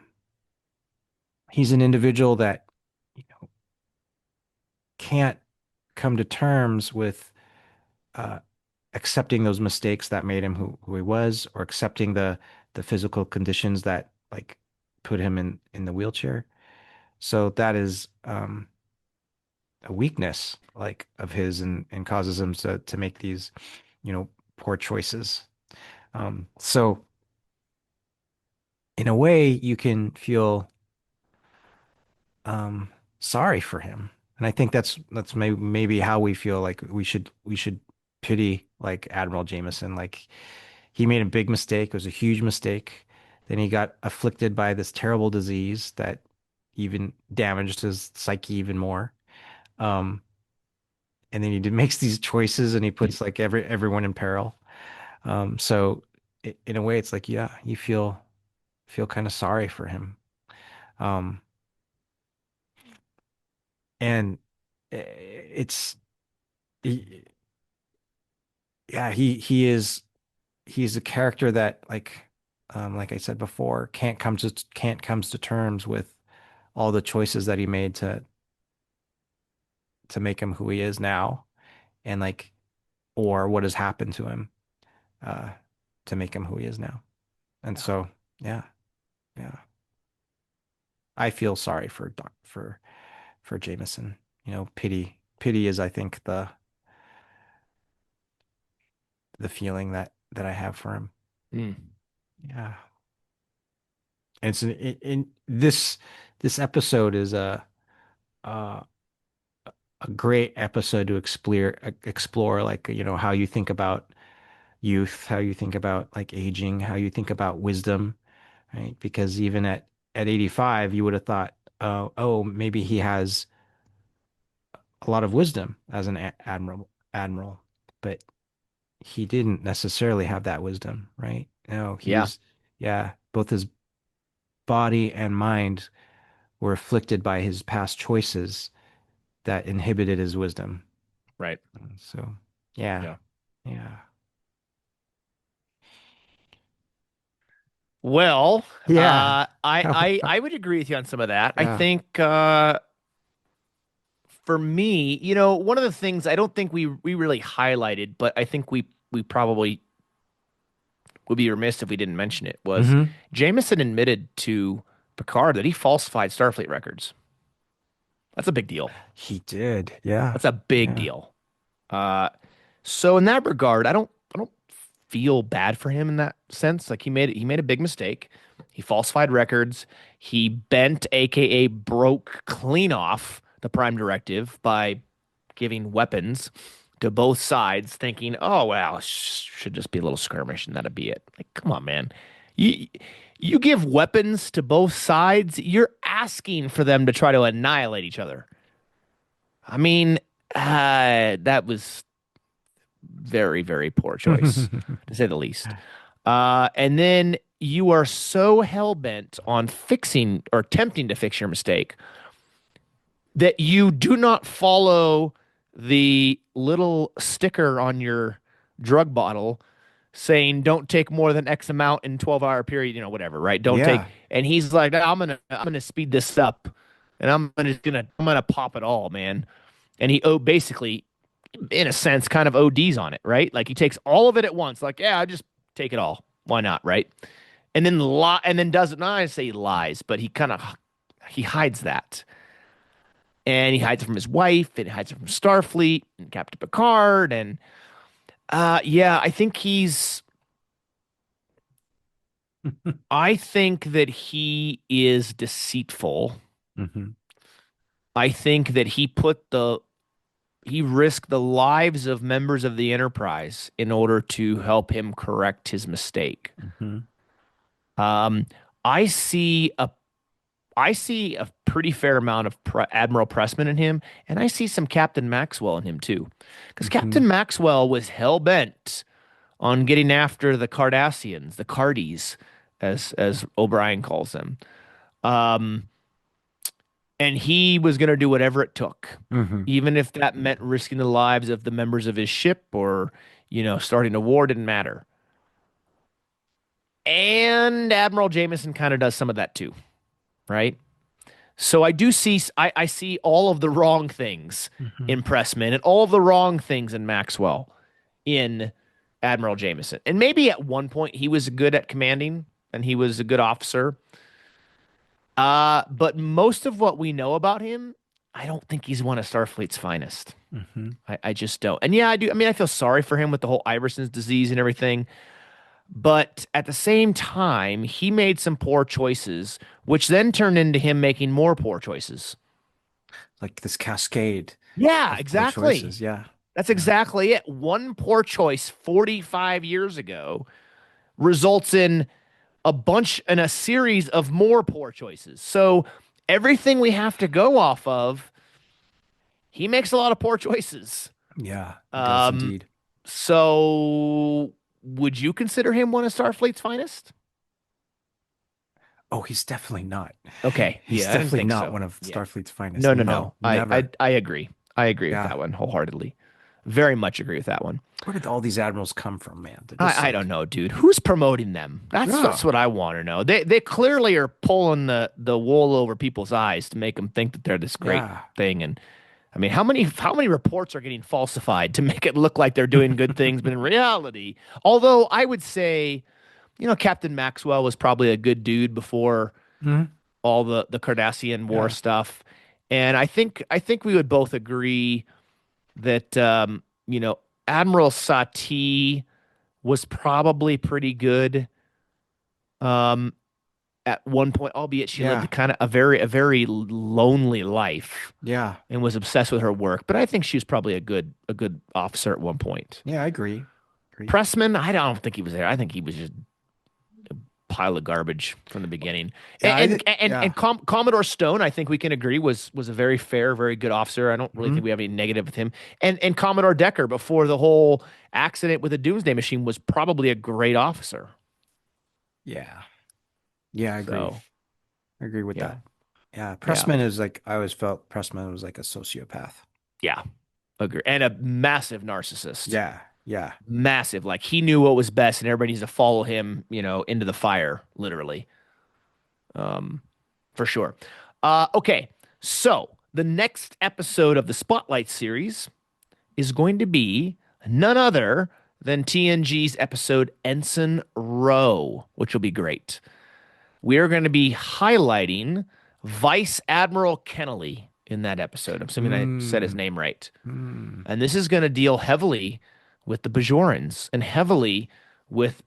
B: he's an individual that you know can't come to terms with uh, accepting those mistakes that made him who he was, or accepting the physical conditions that like put him in the wheelchair. So that is a weakness like of his and causes him to make these, poor choices. So in a way, you can feel um, sorry for him, and I think that's maybe how we feel like we should pity like Admiral Jameson. Like he made a big mistake; it was a huge mistake. Then he got afflicted by this terrible disease that even damaged his psyche even more. Um, and then makes these choices, and he puts like everyone in peril. So in a way, it's like, yeah, you feel kind of sorry for him. Um, and it's he, yeah, he's a character that like I said before, can't comes to terms with all the choices that he made to make him who he is now, and like or what has happened to him uh to make him who he is now. And
A: Yeah.
B: so yeah, yeah. I feel sorry for Jameson. Pity is I think the feeling that I have for him.
A: Mm.
B: Yeah. And it's in this episode is uh, a great episode to explore like how you think about youth, how you think about like aging, how you think about wisdom, right? Because even at 85, you would have thought, oh, maybe he has a lot of wisdom as an admiral, but he didn't necessarily have that wisdom, right? No,
A: Yeah.
B: yeah, both his body and mind were afflicted by his past choices that inhibited his wisdom.
A: Right.
B: So, yeah,
A: Yeah.
B: yeah,
A: Well,
B: yeah.
A: I
B: How,
A: I I would agree with you on some of that. I
B: yeah,
A: think for me, one of the things I don't think we really highlighted, but I think we probably would be remiss if we didn't mention it, was
B: Hmm.
A: Jameson admitted to Picard that he falsified Starfleet records. That's a big deal.
B: He did. Yeah.
A: That's a big
B: Yeah.
A: deal. Uh, so in that regard, I don't feel bad for him in that sense. Like he made a big mistake. He falsified records. He bent, aka broke clean off the Prime Directive by giving weapons to both sides, thinking, "Oh well, should just be a little skirmish and that'd be it." Like, come on, man. You you give weapons to both sides, you're asking for them to try to annihilate each other. I mean, that was very, very poor choice, to say the least. And then you are so hell bent on fixing or attempting to fix your mistake that you do not follow the little sticker on your drug bottle saying don't take more than X amount in 12-hour period, whatever, right? Don't take.
B: Yeah.
A: And he's like, I'm gonna speed this up, and I'm gonna pop it all, man. And he basically, in a sense, kind of ODs on it, right? Like he takes all of it at once. Like, yeah, I just take it all. Why not, right? And then does it. Not I say he lies, but he hides that, and he hides it from his wife, and he hides it from Starfleet and Captain Picard, and yeah, I think that he is deceitful.
B: Hmm.
A: I think that he risked the lives of members of the Enterprise in order to help him correct his mistake.
B: Hmm.
A: Um, I see a I see a pretty fair amount of Admiral Pressman in him, and I see some Captain Maxwell in him too, because
B: Hmm.
A: Captain Maxwell was hell bent on getting after the Cardassians, the Cardies, as O'Brien calls them. Um, and he was going to do whatever it took,
B: Hmm.
A: even if that meant risking the lives of the members of his ship or, starting a war didn't matter. And Admiral Jameson kind of does some of that too, right? So I see all of the wrong things
B: Hmm.
A: in Pressman and all of the wrong things in Maxwell in Admiral Jameson. And maybe at one point he was good at commanding and he was a good officer. But most of what we know about him, I don't think he's one of Starfleet's finest.
B: Hmm.
A: I just don't. And yeah, I do. I mean, I feel sorry for him with the whole Iverson's disease and everything. But at the same time, he made some poor choices, which then turned into him making more poor choices.
B: Like this cascade
A: Yeah,
B: of poor
A: exactly.
B: choices. Yeah.
A: That's
B: Yeah.
A: exactly it. One poor choice 45 years ago results in a series of more poor choices. So everything we have to go off of, he makes a lot of poor choices.
B: Yeah. He does
A: Um,
B: indeed.
A: so would you consider him one of Starfleet's finest?
B: Oh, he's definitely not.
A: Okay,
B: He's
A: yeah, I didn't
B: definitely
A: think
B: not
A: so.
B: one of
A: Yeah.
B: Starfleet's finest.
A: No, no, no.
B: No,
A: I
B: never.
A: I agree. I agree with
B: Yeah.
A: that one wholeheartedly. Very much agree with that one.
B: Where did all these admirals come from, man? They're just
A: I don't
B: like,
A: know, dude. Who's promoting them? That's
B: yeah,
A: what I want to know. They clearly are pulling the wool over people's eyes to make them think that they're this great
B: yeah.
A: thing. And I mean, how many reports are getting falsified to make it look like they're doing good things, but in reality, although I would say, Captain Maxwell was probably a good dude before
B: Mhm.
A: all the Cardassian War
B: Yeah.
A: stuff, and I think we would both agree that Admiral Satie was probably pretty good um, at one point, albeit she lived
B: Yeah.
A: kind of a very lonely life
B: Yeah.
A: and was obsessed with her work. But I think she was probably a good officer at one point.
B: Yeah, I agree. Agree.
A: Pressman, I don't think he was there. I think he was just a pile of garbage from the beginning.
B: Yeah, I
A: And
B: did.
A: and
B: Yeah.
A: and Commodore Stone, I think we can agree was a very fair, very good officer. I don't really think
B: Hmm.
A: we have any negative with him. And Commodore Decker, before the whole accident with the Doomsday Machine, was probably a great officer.
B: Yeah. Yeah, I agree.
A: So
B: I agree with
A: yeah,
B: that. Yeah.
A: yeah,
B: Pressman is like, I always felt Pressman was like a sociopath.
A: yeah. Agree. And a massive narcissist.
B: Yeah. Yeah.
A: Massive. Like he knew what was best, and everybody needs to follow him, into the fire, literally. Um, for sure. Okay. So the next episode of the Spotlight series is going to be none other than TNG's episode Ensign Row, which will be great. We are going to be highlighting Vice Admiral Kennelly in that episode. I'm assuming I said his
B: Mm,
A: name right.
B: mm.
A: And this is going to deal heavily with the Bajorans and heavily with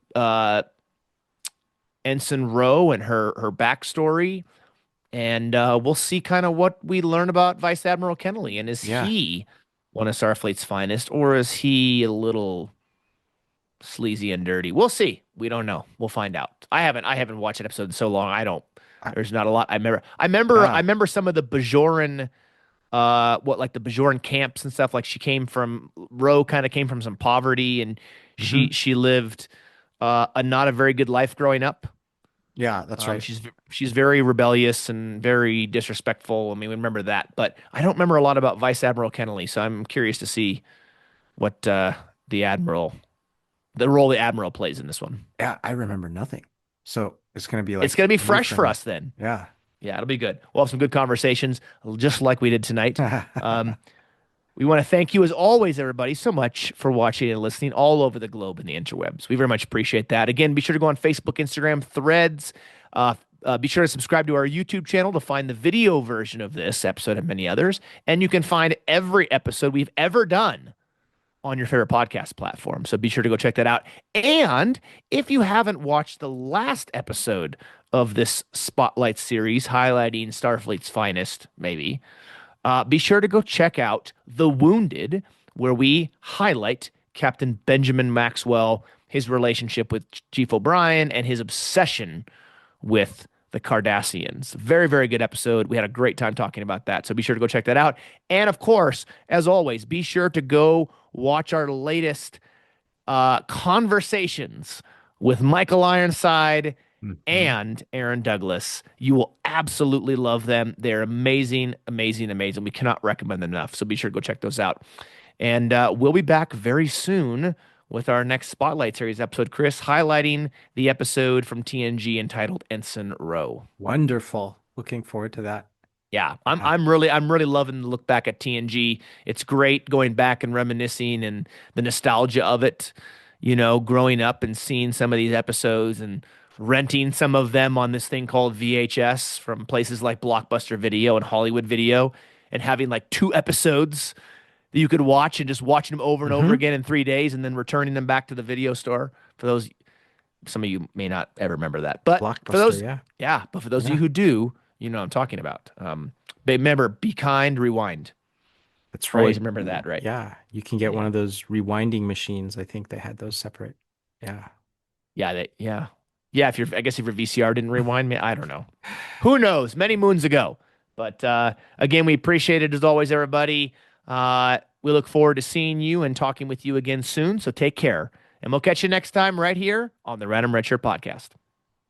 A: Ensign Rowe and her backstory. And we'll see kind of what we learn about Vice Admiral Kennelly. And is
B: Yeah.
A: he one of Starfleet's finest, or is he a little sleazy and dirty? We'll see. We don't know. We'll find out. I haven't watched an episode in so long. I don't.
B: I,
A: There's not a lot. I
B: yeah.
A: remember some of the Bajoran what like the Bajoran camps and stuff. Like she came from Roe, kind of came from some poverty, and she
B: Hmm.
A: she lived a not a very good life growing up.
B: Yeah, that's right.
A: She's very rebellious and very disrespectful. I mean, we remember that, but I don't remember a lot about Vice Admiral Kennelly, so I'm curious to see what the admiral, the role the admiral plays in this one.
B: Yeah, I remember nothing. So it's going to be
A: It's
B: like
A: gonna be
B: new
A: fresh
B: for
A: for
B: me.
A: us then.
B: Yeah.
A: Yeah, it'll be good. We'll have some good conversations, just like we did tonight. Um, We want to thank you, as always, everybody, so much for watching and listening all over the globe and the interwebs. We very much appreciate that. Again, be sure to go on Facebook, Instagram, Threads. Be sure to subscribe to our YouTube channel to find the video version of this episode and many others. And you can find every episode we've ever done on your favorite podcast platform. So be sure to go check that out. And if you haven't watched the last episode of this Spotlight series highlighting Starfleet's finest, maybe, be sure to go check out The Wounded, where we highlight Captain Benjamin Maxwell, his relationship with Chief O'Brien, and his obsession with the Cardassians. Very, very good episode. We had a great time talking about that. So be sure to go check that out. And of course, as always, be sure to go watch our latest conversations with Michael Ironside
B: Mhm.
A: and Aaron Douglas. You will absolutely love them. They're amazing, amazing, amazing. We cannot recommend them enough. So be sure to go check those out. And we'll be back very soon with our next Spotlight Series episode, Chris, highlighting the episode from TNG entitled Ensign Row.
B: Wonderful. Looking forward to that.
A: Yeah,
B: Yeah.
A: I'm really loving the look back at TNG. It's great going back and reminiscing and the nostalgia of it, growing up and seeing some of these episodes and renting some of them on this thing called VHS from places like Blockbuster Video and Hollywood Video, and having like two episodes that you could watch and just watching them over and over
B: Hmm.
A: again in 3 days and then returning them back to the video store. For those, some of you may not ever remember that, but for
B: Blockbuster.
A: those,
B: Yeah.
A: yeah, but for those of you
B: Yeah.
A: who do, you know what I'm talking about. But remember, be kind, rewind.
B: That's
A: Always
B: right.
A: remember that, right?
B: Yeah. You can get one
A: Yeah.
B: of those rewinding machines. I think they had those separate. Yeah.
A: Yeah. Yeah, I guess if your VCR didn't rewind me, I don't know. Who knows? Many moons ago. But again, we appreciate it as always, everybody. We look forward to seeing you and talking with you again soon. So take care. And we'll catch you next time right here on the Random Redshirt Podcast.